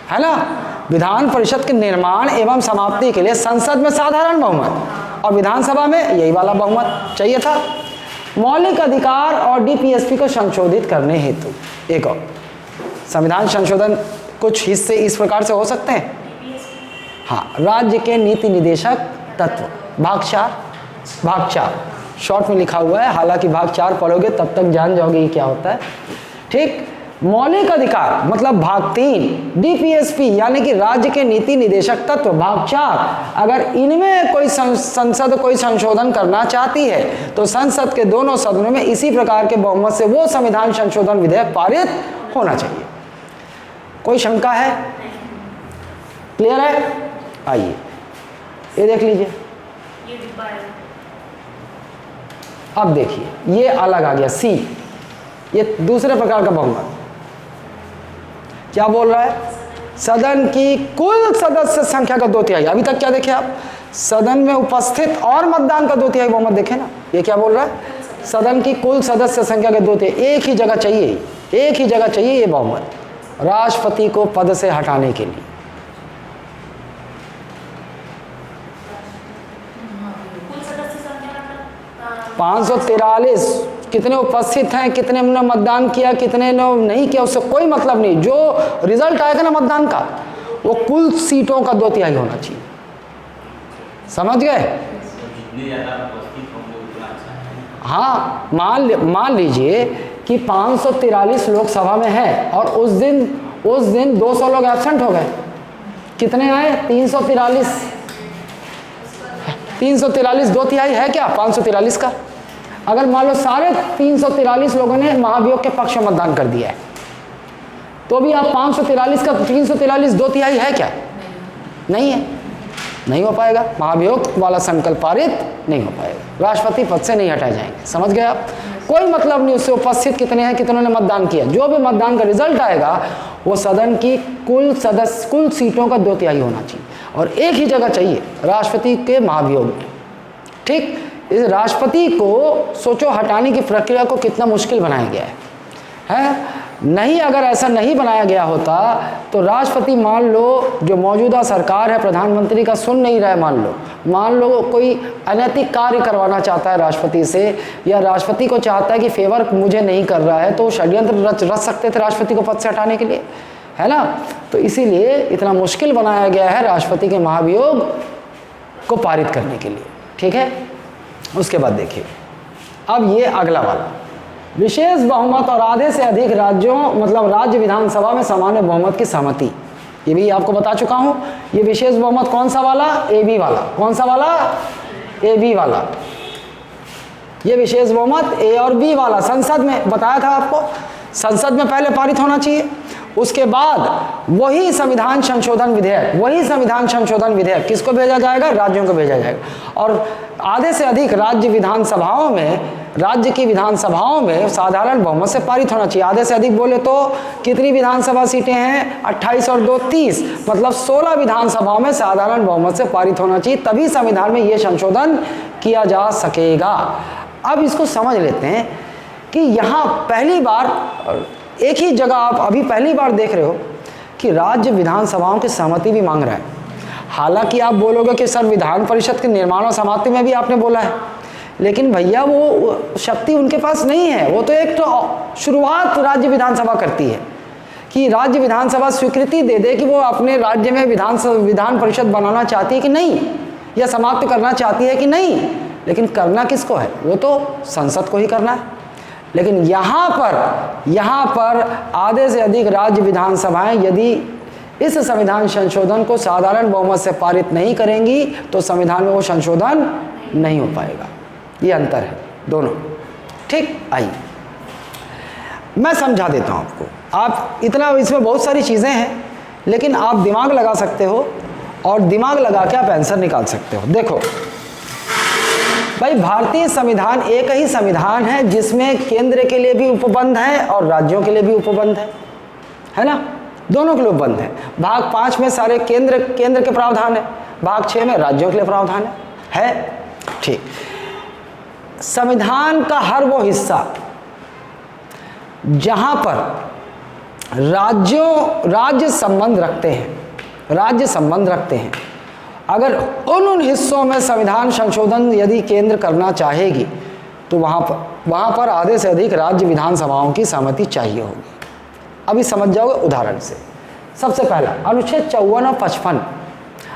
है ना। विधान परिषद के निर्माण एवं समाप्ति के लिए संसद में साधारण बहुमत और विधानसभा में यही वाला बहुमत चाहिए था। मौलिक अधिकार और डीपीएसपी को संशोधित करने हेतु एक और संविधान संशोधन कुछ हिस्से इस प्रकार से हो सकते हैं। हाँ, राज्य के नीति निदेशक तत्व, भाग 4 शॉर्ट में लिखा हुआ है, हालांकि भाग 4 पढ़ोगे तब तक जान जाओगे ये क्या होता है। ठीक, मौलिक अधिकार मतलब भाग 3, डीपीएसपी यानी कि राज्य के नीति निदेशक तत्व भाग 4, अगर इनमें कोई संसद कोई संशोधन करना चाहती है तो संसद के दोनों सदनों में इसी प्रकार के बहुमत से वो संविधान संशोधन विधेयक पारित होना चाहिए। कोई शंका है? क्लियर है? आइए ये देख लीजिए, ये डिब्बा है। अब देखिए ये अलग आ गया सी, ये दूसरे प्रकार का बहुमत। क्या बोल रहा है? सदन की कुल सदस्य संख्या का 2/3। अभी तक क्या देखे आप? सदन में उपस्थित और मतदान का 2/3 बहुमत देखे ना। ये क्या बोल रहा है? सदन की कुल सदस्य संख्या के 2/3, एक ही जगह चाहिए, एक ही जगह चाहिए ये बहुमत राष्ट्रपति को पद से हटाने के लिए। कुल सदस्य संख्या मतलब 543 कितने उपस्थित हैं, कितने ने मतदान किया, कितने ने नहीं किया, उससे कोई मतलब नहीं। जो रिजल्ट आएगा ना मतदान का वो कुल सीटों का 2/3 होना चाहिए। समझ गए? हाँ, मान लीजिए कि 543 लोकसभा में है और उस दिन 200 लोग एब्सेंट हो गए। कितने आए? 343। 343 2/3 है क्या 543 का? अगर मान लो सारे 343 लोगों ने महाभियोग के पक्ष में मतदान कर दिया है तो भी आप 543 का 343 2/3 है क्या? नहीं है, नहीं हो पाएगा। महाभियोग वाला संकल्प पारित नहीं हो पाएगा, राष्ट्रपति पद से नहीं हटाए जाएंगे। समझ गए आप? कोई मतलब नहीं उससे उपस्थित कितने हैं, कितनों ने मतदान किया। जो भी मतदान का रिजल्ट आएगा वो सदन की कुल सीटों का 2/3 होना चाहिए और एक ही जगह चाहिए, राष्ट्रपति के महाभियोग में। ठीक, इस राष्ट्रपति को सोचो हटाने की प्रक्रिया को कितना मुश्किल बनाया गया है। नहीं, अगर ऐसा नहीं बनाया गया होता तो राष्ट्रपति मान लो जो मौजूदा सरकार है प्रधानमंत्री का सुन नहीं रहा है, मान लो कोई अनैतिक कार्य करवाना चाहता है राष्ट्रपति से, या राष्ट्रपति को चाहता है कि फेवर मुझे नहीं कर रहा है, तो षड्यंत्र रच सकते थे राष्ट्रपति को पद से हटाने के लिए, है ना। तो इसीलिए इतना मुश्किल बनाया गया है राष्ट्रपति के महाभियोग को पारित करने के लिए। ठीक है, उसके बाद देखिए, अब ये अगला वाला, विशेष बहुमत और आधे से अधिक राज्यों मतलब राज्य विधानसभा में सामान्य बहुमत की सहमति, ये भी आपको बता चुका हूँ। ये विशेष बहुमत कौन सा वाला? ए बी वाला। कौन सा वाला? ए बी वाला। ये विशेष बहुमत ए और बी वाला संसद में, बताया था आपको, संसद में पहले पारित होना चाहिए, उसके बाद वही संविधान संशोधन विधेयक किसको भेजा जाएगा? राज्यों को भेजा जाएगा। और आधे से अधिक राज्य की विधानसभाओं में साधारण बहुमत से पारित होना चाहिए। आधे से अधिक बोले तो कितनी विधानसभा सीटें हैं? 28 और 2 30, मतलब 16 विधानसभाओं में साधारण बहुमत से पारित होना चाहिए, तभी संविधान में ये संशोधन किया जा सकेगा। अब इसको समझ लेते हैं कि यहाँ पहली बार एक ही जगह आप अभी पहली बार देख रहे हो कि राज्य विधानसभाओं की सहमति भी मांग रहा है। हालांकि आप बोलोगे कि सर विधान परिषद के निर्माण और समाप्ति में भी आपने बोला है, लेकिन भैया वो शक्ति उनके पास नहीं है। वो तो एक तो शुरुआत राज्य विधानसभा करती है कि राज्य विधानसभा स्वीकृति दे दे कि वो अपने राज्य में विधान परिषद बनाना चाहती है कि नहीं, या समाप्त करना चाहती है कि नहीं, लेकिन करना किसको है? वो तो संसद को ही करना है। लेकिन यहाँ पर आधे से अधिक राज्य विधानसभाएं यदि इस संविधान संशोधन को साधारण बहुमत से पारित नहीं करेंगी तो संविधान में वो संशोधन नहीं हो पाएगा। ये अंतर है दोनों। ठीक, आइए मैं समझा देता हूँ आपको। आप इतना, इसमें बहुत सारी चीज़ें हैं, लेकिन आप दिमाग लगा सकते हो और दिमाग लगा के आप आंसर निकाल सकते हो। देखो भाई, भारतीय संविधान एक ही संविधान है जिसमें केंद्र के लिए भी उपबंध है और राज्यों के लिए भी उपबंध है ना? दोनों के लिए उपबंध है। भाग 5 में सारे केंद्र के प्रावधान है, भाग 6 में राज्यों के लिए प्रावधान है। ठीक, संविधान का हर वो हिस्सा जहां पर राज्य संबंध रखते हैं, अगर उन हिस्सों में संविधान संशोधन यदि केंद्र करना चाहेगी तो वहाँ पर आधे से अधिक राज्य विधानसभाओं की सहमति चाहिए होगी। अभी समझ जाओगे उदाहरण से। सबसे पहला अनुच्छेद 54 और 55।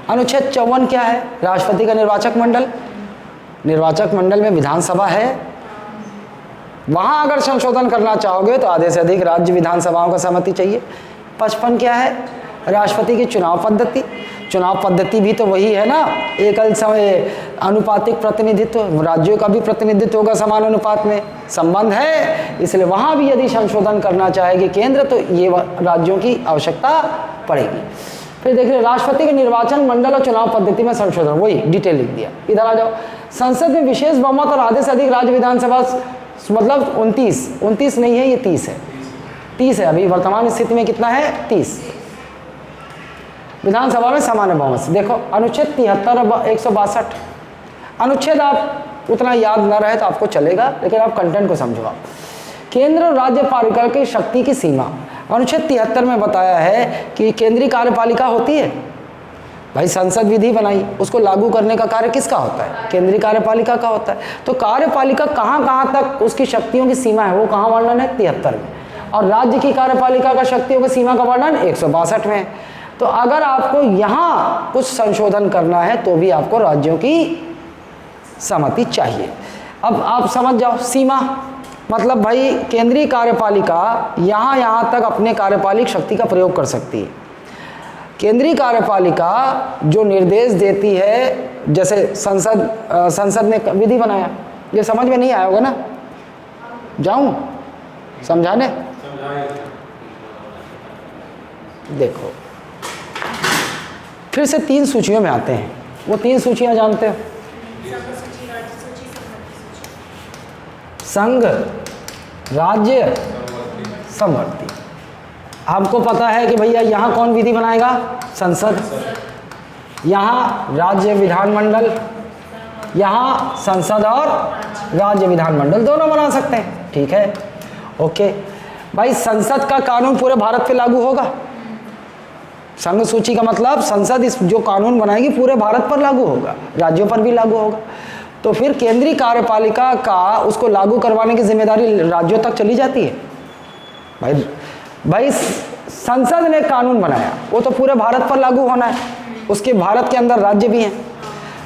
अनुच्छेद 54 क्या है? राष्ट्रपति का निर्वाचक मंडल में विधानसभा है, वहाँ अगर संशोधन करना चाहोगे तो आधे से अधिक राज्य विधानसभाओं का सहमति चाहिए। 55 क्या है? राष्ट्रपति की चुनाव पद्धति भी तो वही है ना, एकल समय अनुपातिक प्रतिनिधित्व, राज्यों का भी प्रतिनिधित्व होगा समान अनुपात में, संबंध है। इसलिए वहाँ भी यदि संशोधन करना चाहेगी केंद्र तो ये राज्यों की आवश्यकता पड़ेगी। फिर देख रहे राष्ट्रपति के निर्वाचन मंडल और चुनाव पद्धति में संशोधन, वही डिटेल लिख दिया। इधर आ जाओ, संसद में विशेष बहुमत और आधे से अधिक राज्य विधानसभा, मतलब 29 नहीं है, ये 30 है। अभी वर्तमान स्थिति में कितना है? 30। विधानसभा में सामान्य बहुमत से। देखो अनुच्छेद 73 और 162। अनुच्छेद आप उतना याद न रहे तो आपको चलेगा, लेकिन आप कंटेंट को समझो। आप केंद्र और राज्य पालिका की शक्ति की सीमा, अनुच्छेद 73 में बताया है कि केंद्रीय कार्यपालिका होती है। भाई संसद विधि बनाई, उसको लागू करने का कार्य किसका होता है? केंद्रीय कार्यपालिका का होता है। तो कार्यपालिका कहाँ तक उसकी शक्तियों की सीमा है, वो कहाँ वर्णन है? 73 में। और राज्य की कार्यपालिका का शक्तियों की सीमा का वर्णन 162 में है। तो अगर आपको यहाँ कुछ संशोधन करना है तो भी आपको राज्यों की सहमति चाहिए। अब आप समझ जाओ, सीमा मतलब भाई केंद्रीय कार्यपालिका यहाँ तक अपने कार्यपालिक शक्ति का प्रयोग कर सकती है। केंद्रीय कार्यपालिका जो निर्देश देती है, जैसे संसद ने विधि बनाया, ये समझ में नहीं आया होगा ना? जाऊं समझाने? देखो फिर से 3 सूचियों में आते हैं। वो 3 सूचियां जानते हो? संघ, राज्य, समवर्ती। हमको पता है कि भैया यहाँ कौन विधि बनाएगा? संसद। यहाँ राज्य विधानमंडल, यहाँ संसद और राज्य विधानमंडल दोनों बना सकते हैं। ठीक है, ओके भाई। संसद का कानून पूरे भारत पे लागू होगा। संघ सूची का मतलब संसद इस जो कानून बनाएगी पूरे भारत पर लागू होगा, राज्यों पर भी लागू होगा। तो फिर केंद्रीय कार्यपालिका का उसको लागू करवाने की जिम्मेदारी राज्यों तक चली जाती है। भाई संसद ने कानून बनाया, वो तो पूरे भारत पर लागू होना है, उसके भारत के अंदर राज्य भी हैं,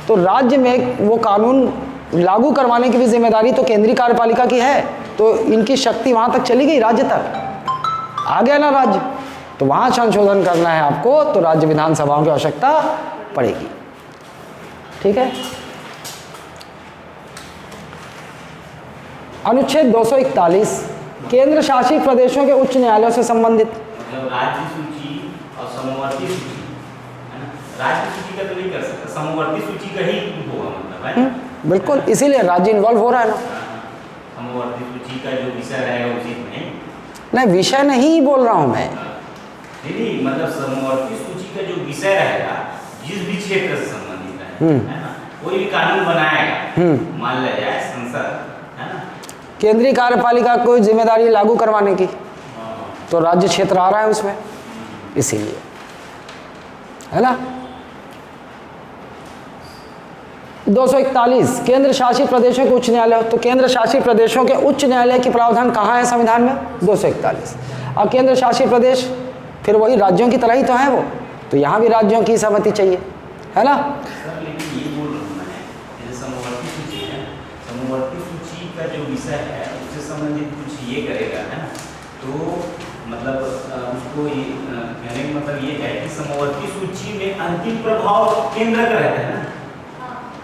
तो राज्य में वो कानून लागू करवाने की भी जिम्मेदारी तो केंद्रीय कार्यपालिका की है, तो इनकी शक्ति वहाँ तक चली गई, राज्य तक आ गया ना राज्य, तो वहाँ संशोधन करना है आपको तो राज्य विधानसभाओं की आवश्यकता पड़ेगी। ठीक है। अनुच्छेद 241 केंद्र शासित प्रदेशों के उच्च न्यायालयों से संबंधित। मतलब राज्य सूची और समवर्ती सूची, है ना? राज्य सूची का तो नहीं कर सकता, समवर्ती सूची का ही होगा, मतलब है। बिल्कुल, इसीलिए राज्य इन्वॉल्व हो रहा है ना। समवर्ती सूची का जो विषय रहेगा उसी में नहीं, विषय नहीं बोल रहा हूँ मैं। नहीं, मतलब समवर्ती सूची का जो विषय रहेगा, जिस भी क्षेत्र से संबंधित है ना, कोई भी कानून बनाएगा, मान लिया जाए संसद, है ना, केंद्रीय कार्यपालिका को जिम्मेदारी लागू करवाने की, तो राज्य क्षेत्र आ रहा है उसमें, इसीलिए, है ना। 241 केंद्र शासित प्रदेशों के उच्च न्यायालय, तो केंद्र शासित प्रदेशों के उच्च न्यायालय की प्रावधान कहाँ है संविधान में? 241। अब केंद्र शासित प्रदेश फिर वही राज्यों की तरह ही तो है वो, तो यहाँ भी राज्यों की सहमति चाहिए, है ना। सर लेकिन ये बोल रहा हूँ मैं, जैसे समवर्ती सूची है, समवर्ती सूची का जो विषय है उससे संबंधित कुछ ये करेगा, है ना, तो मतलब उसको ये कहने का मतलब ये है कि समवर्ती सूची में अंतिम प्रभाव केंद्र का रहता है ना,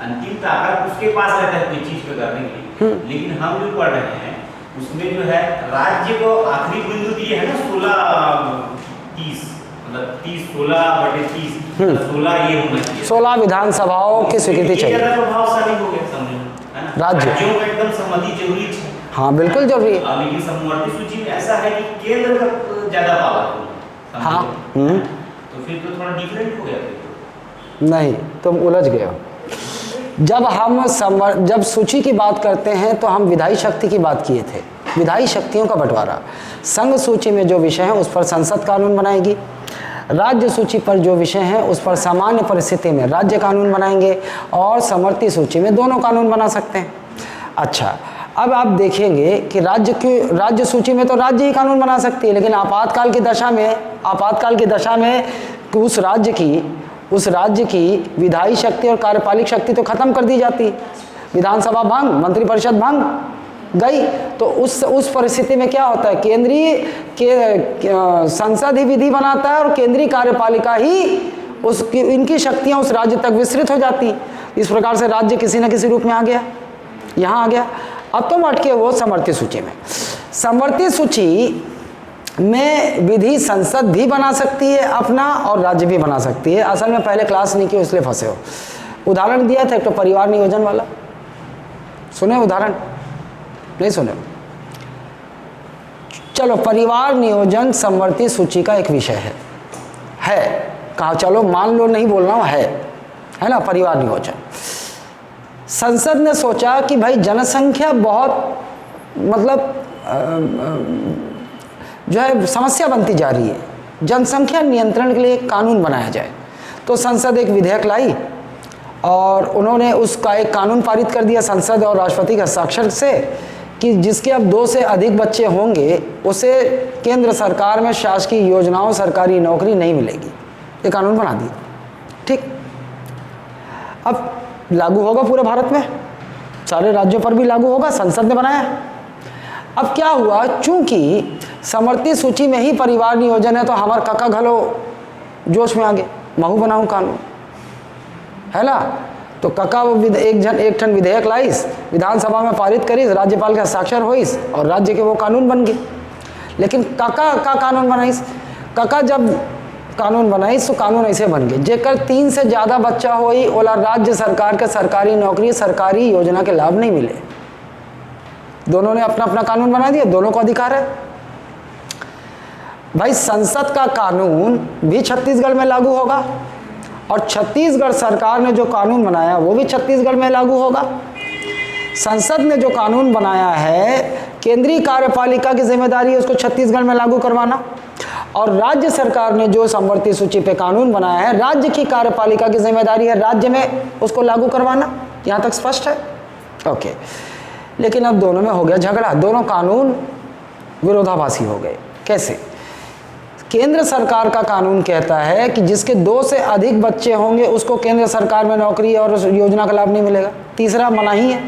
अंतिम ताकत उसके पास रहता है कोई चीज को करने के लिए। लेकिन हम जो पढ़ रहे हैं उसमें जो है राज्य को आखिरी बिंदु दिए है ना 16/30, मतलब 16/30, 16 ये होना चाहिए, 16 विधानसभाओं की स्वीकृति चाहिए। प्रभावशाली हो गया समझो, है ना, राज्यों का एकदम सम्मति जरूरी है। हाँ बिल्कुल जरूरी है। लेकिन समवर्ती सूची में ऐसा है कि केंद्र का ज्यादा पावर। हाँ। तो फिर तो थोड़ा डिफरेंट हो गया। नहीं, तुम उलझ गए हो। जब सूची की बात करते हैं तो हम विधायी शक्ति की बात किए थे, विधायी शक्तियों का बंटवारा। संघ सूची में जो विषय हैं उस पर संसद कानून बनाएगी, राज्य सूची पर जो विषय हैं उस पर सामान्य परिस्थिति में राज्य कानून बनाएंगे, और समवर्ती सूची में दोनों कानून बना सकते हैं। अच्छा, अब आप देखेंगे कि राज्य सूची में तो राज्य ही कानून बना सकती है, लेकिन आपातकाल की दशा में उस राज्य की विधायी शक्ति और कार्यपालिक शक्ति तो खत्म कर दी जाती, विधानसभा भंग, मंत्रिपरिषद भंग गई, तो उस परिस्थिति में क्या होता है, संसद ही विधि बनाता है और केंद्रीय कार्यपालिका ही इनकी शक्तियां उस राज्य तक विस्तृत हो जाती। इस प्रकार से राज्य किसी न किसी रूप में आ गया, यहाँ आ गया। अब तुम अटके वो समवर्ती सूची में। समवर्ती सूची में विधि संसद भी बना सकती है अपना और राज्य भी बना सकती है। असल में पहले क्लास नहीं की इसलिए फंसे हो। उदाहरण दिया था एक तो परिवार नियोजन वाला, सुने उदाहरण? नहीं सुने? चलो, परिवार नियोजन समवर्ती सूची का एक विषय है कहा, चलो मान लो, नहीं बोल रहा हूँ, है ना, परिवार नियोजन। संसद ने सोचा कि भाई जनसंख्या बहुत मतलब जो है समस्या बनती जा रही है, जनसंख्या नियंत्रण के लिए एक कानून बनाया जाए। तो संसद एक विधेयक लाई और उन्होंने उसका एक कानून पारित कर दिया संसद और राष्ट्रपति के हस्ताक्षर से, कि जिसके अब 2 से अधिक बच्चे होंगे उसे केंद्र सरकार में शासकीय योजनाओं, सरकारी नौकरी नहीं मिलेगी। ये कानून बना दिया, ठीक। अब लागू होगा पूरे भारत में, सारे राज्यों पर भी लागू होगा, संसद ने बनाया। अब क्या हुआ, चूंकि समवर्ती सूची में ही परिवार नियोजन है तो हमारे काका घलो जोश में आ गए, महू बनाऊं कानून, है ना। तो काका एक ठन विधेयक लाइस, विधानसभा में पारित करीस, राज्यपाल के हस्ताक्षर होइस और राज्य के वो कानून बन गए। लेकिन काका का कानून बनाइस, काका जब कानून बनाइस तो कानून ऐसे बन गए, जेकर 3 से ज़्यादा बच्चा होई ओला राज्य सरकार के सरकारी नौकरी, सरकारी योजना के लाभ नहीं मिले। दोनों ने अपना अपना कानून बना दिया, दोनों को अधिकार है। भाई संसद का कानून भी छत्तीसगढ़ में लागू होगा और छत्तीसगढ़ सरकार ने जो कानून बनाया वो भी छत्तीसगढ़ में लागू होगा। संसद ने जो कानून बनाया है, केंद्रीय कार्यपालिका की जिम्मेदारी है उसको छत्तीसगढ़ में लागू करवाना, और राज्य सरकार ने जो समवर्ती सूची पे कानून बनाया है, राज्य की कार्यपालिका की जिम्मेदारी है राज्य में उसको लागू करवाना। यहाँ तक स्पष्ट है? ओके। लेकिन अब दोनों में हो गया झगड़ा, दोनों कानून विरोधाभासी हो गए। कैसे? केंद्र सरकार का कानून कहता है कि जिसके 2 से अधिक बच्चे होंगे उसको केंद्र सरकार में नौकरी और योजना का लाभ नहीं मिलेगा। तीसरा मना ही है।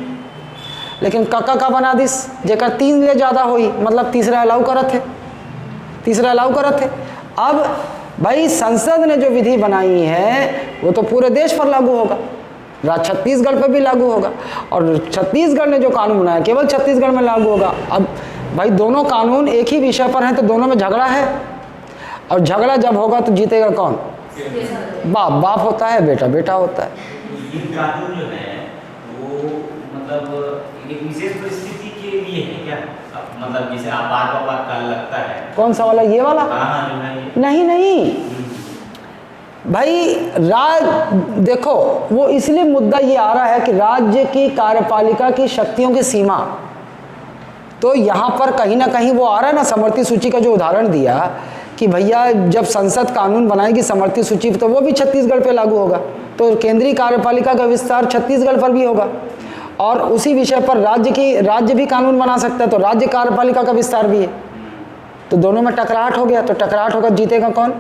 लेकिन काका का बना दिस जेकर 3 ले ज़्यादा हुई मतलब तीसरा अलाउ करत है। अब भाई संसद ने जो विधि बनाई है वो तो पूरे देश पर लागू होगा, छत्तीसगढ़ पर भी लागू होगा, और छत्तीसगढ़ ने जो कानून बनाया केवल छत्तीसगढ़ में लागू होगा। अब भाई दोनों कानून एक ही विषय पर हैं तो दोनों में झगड़ा है, और झगड़ा जब होगा तो जीतेगा कौन? बाप होता है, बेटा होता है। ये कानून जो है वो मतलब एक विशेष परिस्थिति के लिए है क्या? मतलब जैसे आपातकाल लगता है। कौन सा वाला? ये वाला? हाँ जो है ये। नहीं भाई, देखो वो इसलिए मुद्दा ये आ रहा है कि राज्य की कार्यपालिका की शक्तियों की सीमा, तो यहाँ पर कहीं ना कहीं वो आ रहा है ना। समवर्ती सूची का जो उदाहरण दिया कि भैया जब संसद कानून बनाएगी समवर्ती सूची तो वो भी छत्तीसगढ़ पे लागू होगा, तो केंद्रीय कार्यपालिका का विस्तार छत्तीसगढ़ पर भी होगा, और उसी विषय पर राज्य भी कानून बना सकता है, तो राज्य कार्यपालिका का विस्तार भी है, तो दोनों में टकराहट हो गया, तो टकराहट होगा, जीतेगा कौन?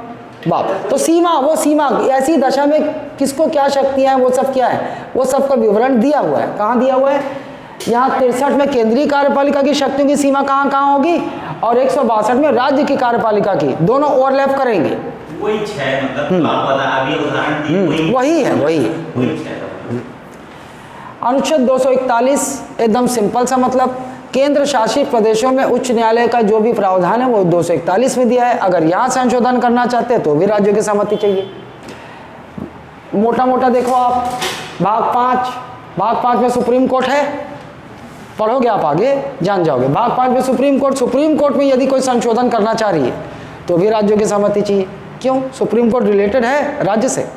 बाप। तो वो सीमा ऐसी दशा में किसको क्या शक्तियां हैं वो सब क्या है, वो सब का विवरण दिया हुआ है। कहाँ दिया हुआ है? यहाँ 63 में केंद्रीय कार्यपालिका की शक्तियों की सीमा कहाँ होगी, और 162 में राज्य की कार्यपालिका की, दोनों ओवरलैप करेंगे। वही 6 मतलब आप बता अभी उदाहरण दी वही है। अनुच्छेद 241 एकदम सिंपल सा मतलब केंद्र शासित प्रदेशों में उच्च न्यायालय का जो भी प्रावधान है वो 241 में दिया है। अगर यहाँ संशोधन करना चाहते हैं तो भी राज्यों की सहमति चाहिए। मोटा देखो आप भाग 5 में सुप्रीम कोर्ट है, पढ़ोगे आप आगे जान जाओगे। भाग 5 में सुप्रीम कोर्ट में यदि कोई संशोधन करना चाह रही है तो भी राज्यों की सहमति चाहिए। क्यों? सुप्रीम कोर्ट रिलेटेड है राज्य से।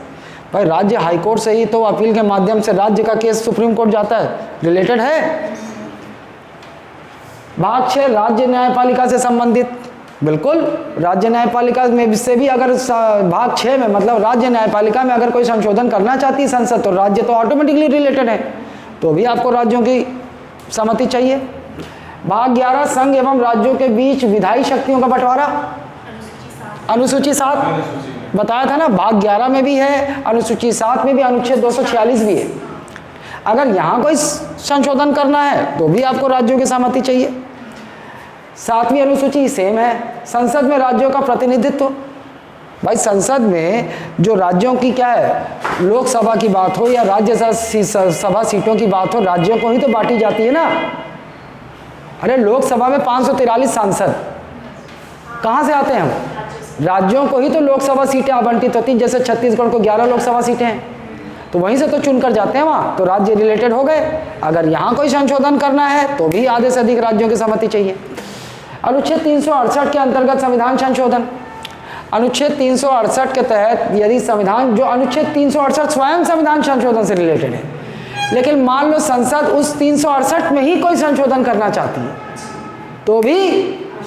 भाई राज्य हाई कोर्ट से ही तो अपील के माध्यम से राज्य का केस सुप्रीम कोर्ट जाता है, रिलेटेड है। भाग 6 राज्य न्यायपालिका से संबंधित, बिल्कुल राज्य न्यायपालिका में से भी अगर भाग 6 में मतलब राज्य न्यायपालिका में अगर कोई संशोधन करना चाहती है संसद तो राज्य तो ऑटोमेटिकली रिलेटेड है, तो भी आपको राज्यों की सहमति चाहिए। भाग 11 संघ एवं राज्यों के बीच विधायी शक्तियों का बंटवारा, अनुसूची 7 बताया था ना, भाग 11 में भी है, अनुसूची 7 में भी, अनुच्छेद 246 भी है। अगर यहाँ कोई संशोधन करना है तो भी आपको राज्यों की सहमति चाहिए। 7वीं अनुसूची सेम है, संसद में राज्यों का प्रतिनिधित्व। भाई संसद में जो राज्यों की क्या है, लोकसभा की बात हो या राज्य सभा सीटों की बात हो, राज्यों को ही तो बांटी जाती है ना। अरे लोकसभा में 543 सांसद कहाँ से आते हैं? राज्यों को ही तो लोकसभा सीटें आवंटित होती हैं। जैसे छत्तीसगढ़ को 11 लोकसभा सीटें हैं तो वहीं से तो चुनकर जाते हैं वहाँ, तो राज्य रिलेटेड हो गए। अगर यहाँ कोई संशोधन करना है तो भी आधे से अधिक राज्यों की सहमति चाहिए। अनुच्छेद 368 के अंतर्गत संविधान संशोधन, अनुच्छेद 368 के तहत यदि संविधान, जो अनुच्छेद 368 स्वयं संविधान संशोधन से रिलेटेड है, लेकिन मान लो संसद उस 368 में ही कोई संशोधन करना चाहती है तो भी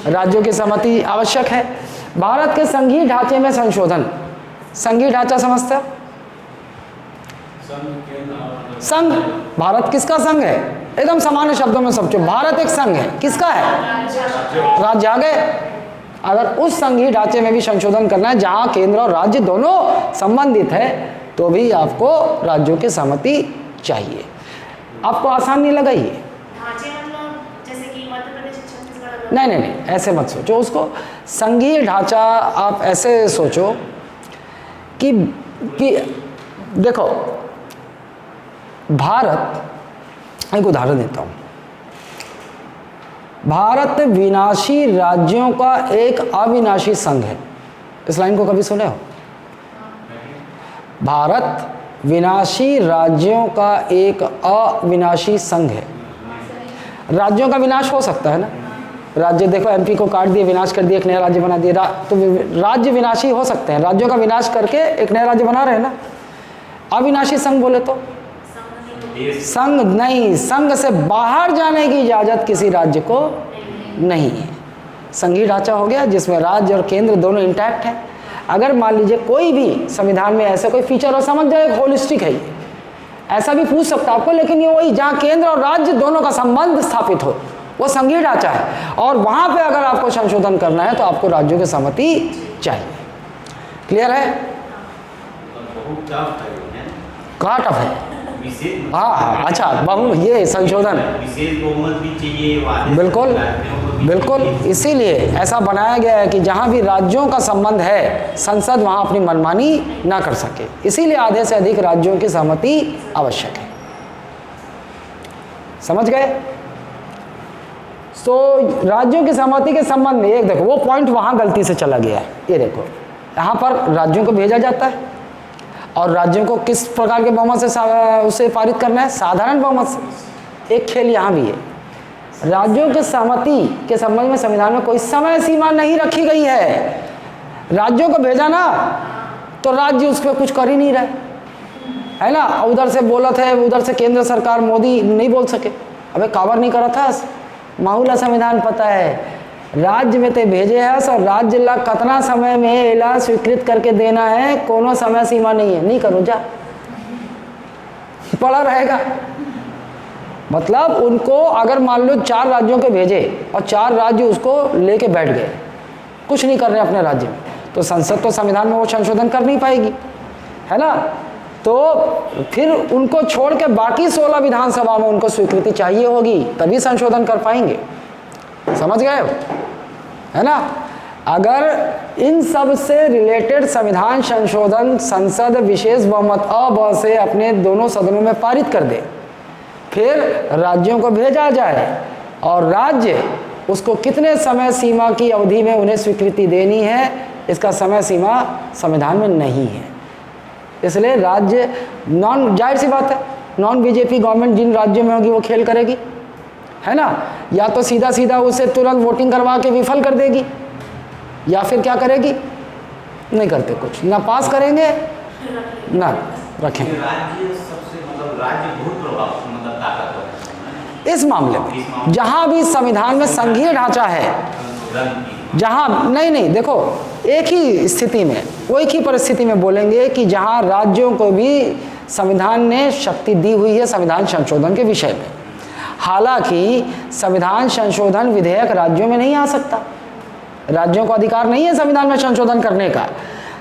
राज्यों की सहमति आवश्यक है। भारत के संघीय ढांचे में संशोधन, संघीय ढांचा समझते हो? संघ, भारत किसका संघ है? एकदम सामान्य शब्दों में समझो, भारत एक संघ है। किसका है? राज्य आ गए। अगर उस संघीय ढांचे में भी संशोधन करना है जहां केंद्र और राज्य दोनों संबंधित है तो भी आपको राज्यों की सहमति चाहिए। आपको आसान नहीं लगा ये? नहीं, ऐसे मत सोचो उसको। संघीय ढांचा आप ऐसे सोचो कि देखो भारत, एक उदाहरण देता हूं, भारत विनाशी राज्यों का एक अविनाशी संघ है। इस लाइन को कभी सुने हो? भारत विनाशी राज्यों का एक अविनाशी संघ है। राज्यों का विनाश हो सकता है ना, राज्य देखो एमपी को काट दिए, विनाश कर दिए, एक नया राज्य बना दिया, तो राज्य विनाशी हो सकते हैं। राज्यों का विनाश करके एक नया राज्य बना रहे हैं ना। अविनाशी संघ बोले तो संघ नहीं, संघ से बाहर जाने की इजाजत किसी राज्य को नहीं है। संघीय ढांचा हो गया जिसमें राज्य और केंद्र दोनों इंटैक्ट हैं। अगर मान लीजिए कोई भी संविधान में ऐसा कोई फीचर हो, समझ जाए होलिस्टिक है, ऐसा भी पूछ सकता आपको, लेकिन ये वही जहाँ केंद्र और राज्य दोनों का संबंध स्थापित हो, वो संघीय ढांचा है, और वहाँ पे अगर आपको संशोधन करना है तो आपको राज्यों की सहमति चाहिए। क्लियर है? बहुत टफ है, कहाँ टफ है? विशेष हाँ अच्छा, ये संशोधन विशेष बहुमत भी चाहिए, वादे बिल्कुल बिल्कुल, इसीलिए ऐसा बनाया गया है कि जहाँ भी राज्यों का संबंध है संसद वहाँ अपनी मनमानी ना कर सके, इसीलिए आधे से अधिक राज्यों की सहमति आवश्यक है। समझ गए? तो राज्यों की सहमति के संबंध में एक देखो, वो पॉइंट वहाँ गलती से चला गया है। ये देखो, यहाँ पर राज्यों को भेजा जाता है, और राज्यों को किस प्रकार के बहुमत से उसे पारित करना है? साधारण बहुमत से। एक खेल यहाँ भी है, राज्यों के सहमति के संबंध में संविधान में कोई समय सीमा नहीं रखी गई है। राज्यों को भेजा ना, तो राज्य उस पर कुछ कर ही नहीं रहे, है ना। उधर से बोला था, उधर से केंद्र सरकार मोदी नहीं बोल सके, अबे काबर नहीं करा था, माहौल संविधान पता है, राज्य में ते भेजे है, और राज्य ला कितना समय में इला स्वीकृत करके देना है, कोनो समय सीमा नहीं है, नहीं करो जा, पड़ा रहेगा। मतलब उनको अगर मान लो 4 राज्यों के भेजे और 4 राज्य उसको लेके बैठ गए, कुछ नहीं कर रहे अपने राज्य में, तो संसद तो संविधान में वो संशोधन कर नहीं पाएगी, है ना। तो फिर उनको छोड़ के बाकी 16 विधानसभा में उनको स्वीकृति चाहिए होगी, तभी संशोधन कर पाएंगे। समझ गए हो, है ना। अगर इन सब से रिलेटेड संविधान संशोधन संसद विशेष बहुमत अ से अपने दोनों सदनों में पारित कर दे, फिर राज्यों को भेजा जाए, और राज्य उसको कितने समय सीमा की अवधि में उन्हें स्वीकृति देनी है, इसका समय सीमा संविधान में नहीं है। इसलिए राज्य जाहिर सी बात है, नॉन बीजेपी गवर्नमेंट जिन राज्यों में होगी वो खेल करेगी, है ना। या तो सीधा सीधा उसे तुरंत वोटिंग करवा के विफल कर देगी, या फिर क्या करेगी, नहीं करते कुछ, ना पास करेंगे ना रखेंगे। राज्य सबसे मतलब राज्य बहुत प्रभाव मतलब ताकतवर है इस मामले में, जहाँ भी संविधान में संघीय ढांचा है, जहाँ नहीं देखो, एक ही स्थिति में, वो एक ही परिस्थिति में बोलेंगे कि जहाँ राज्यों को भी संविधान ने शक्ति दी हुई है संविधान संशोधन के विषय में। हालांकि संविधान संशोधन विधेयक राज्यों में नहीं आ सकता, राज्यों को अधिकार नहीं है संविधान में संशोधन करने का।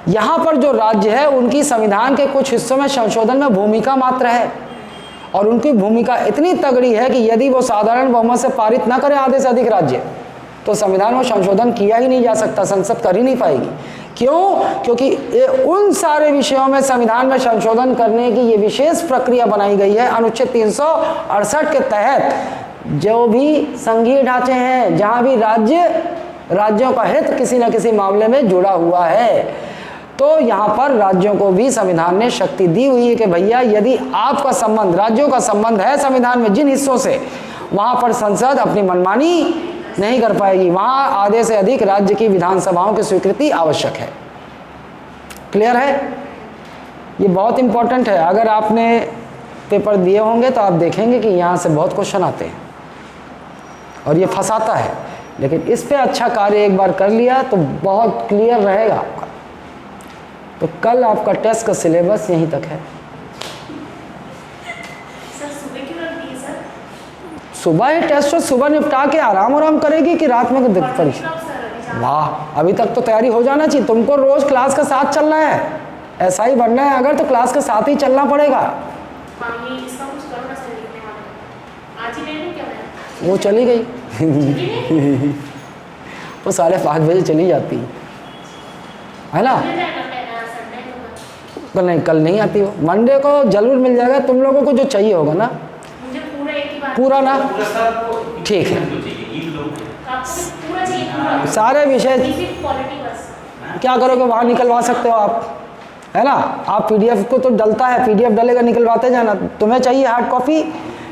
यहाँ पर जो राज्य है उनकी संविधान के कुछ हिस्सों में संशोधन में भूमिका मात्र है, और उनकी भूमिका इतनी तगड़ी है कि यदि वो साधारण बहुमत से पारित ना करें आधे से अधिक राज्य, तो संविधान में संशोधन किया ही नहीं जा सकता, संसद कर ही नहीं पाएगी। क्यों? क्योंकि ये उन सारे विषयों में संविधान में संशोधन करने की ये विशेष प्रक्रिया बनाई गई है अनुच्छेद 368 के तहत। जो भी संघीय ढांचे हैं, जहाँ भी राज्यों का हित किसी न किसी मामले में जुड़ा हुआ है, तो यहाँ पर राज्यों को भी संविधान ने शक्ति दी हुई है कि भैया यदि आपका संबंध, राज्यों का संबंध है संविधान में जिन हिस्सों से, वहाँ पर संसद अपनी मनमानी नहीं कर पाएगी, वहाँ आधे से अधिक राज्य की विधानसभाओं की स्वीकृति आवश्यक है। क्लियर है? ये बहुत इंपॉर्टेंट है। अगर आपने पेपर दिए होंगे तो आप देखेंगे कि यहाँ से बहुत क्वेश्चन आते हैं और ये फंसाता है, लेकिन इस पे अच्छा कार्य एक बार कर लिया तो बहुत क्लियर रहेगा आपका। तो कल आपका टेस्ट का सिलेबस यहीं तक है। सर सुबह क्यों रख दिए सर? सुबह ही टेस्ट हो, सुबह निपटा के आराम करेगी कि रात में परीक्षा? वाह, अभी तक तो तैयारी हो जाना चाहिए। तुमको रोज क्लास के साथ चलना है, ऐसा ही बनना है अगर तो क्लास के साथ ही चलना पड़ेगा। इसका कुछ करो ना सर, लिखने वाला आज ही ले लूं क्या मैं? वो चली गई वो 5:30 बजे चली जाती है ना। कल नहीं आती हो, मंडे को जरूर मिल जाएगा तुम लोगों को जो चाहिए होगा ना। मुझे पूरा एक ही बार पूरा ना, ठीक है, पूरा चाहिए, सारे विषय पॉलिटी बस। क्या करोगे, वहाँ निकलवा सकते हो आप, है ना। आप पीडीएफ को तो डलता है, पीडीएफ डलेगा, निकलवाते जाना। तुम्हें चाहिए हार्ड कॉपी,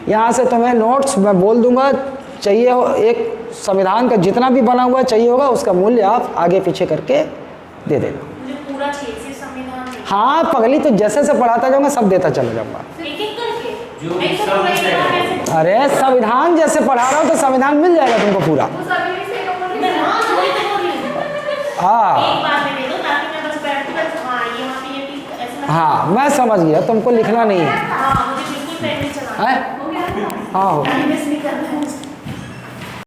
यहाँ से तुम्हें नोट्स मैं बोल दूंगा, चाहिए हो एक संविधान का जितना भी बना हुआ चाहिए होगा उसका मूल्य आप आगे पीछे करके दे देना। मुझे पूरा चाहिए, सिर्फ संविधान नहीं। हाँ पगली, तो जैसे से पढ़ाता जाऊंगा सब देता चला जाऊंगा। एक एक करके जो नहीं सर, सब पूरा एक बार विषय ऐसे- अरे संविधान जैसे पढ़ा रहा हो तो संविधान मिल जाएगा तुमको पूरा। वो सभी विषय का बोल रही हूँ। हाँ, वही तो बोल रही हूँ। हाँ एक बार में दे दो ताकि मैं बस बैठ के बस हाँ ये वहाँ पे ये भी ऐसा लगे। हाँ मैं समझ गया, तुमको लिखना नहीं है। हाँ मुझे बिल्कुल पेन नहीं चलाना हैं? हो गया ना? हाँ हो टाइम वेस्ट नहीं करना है।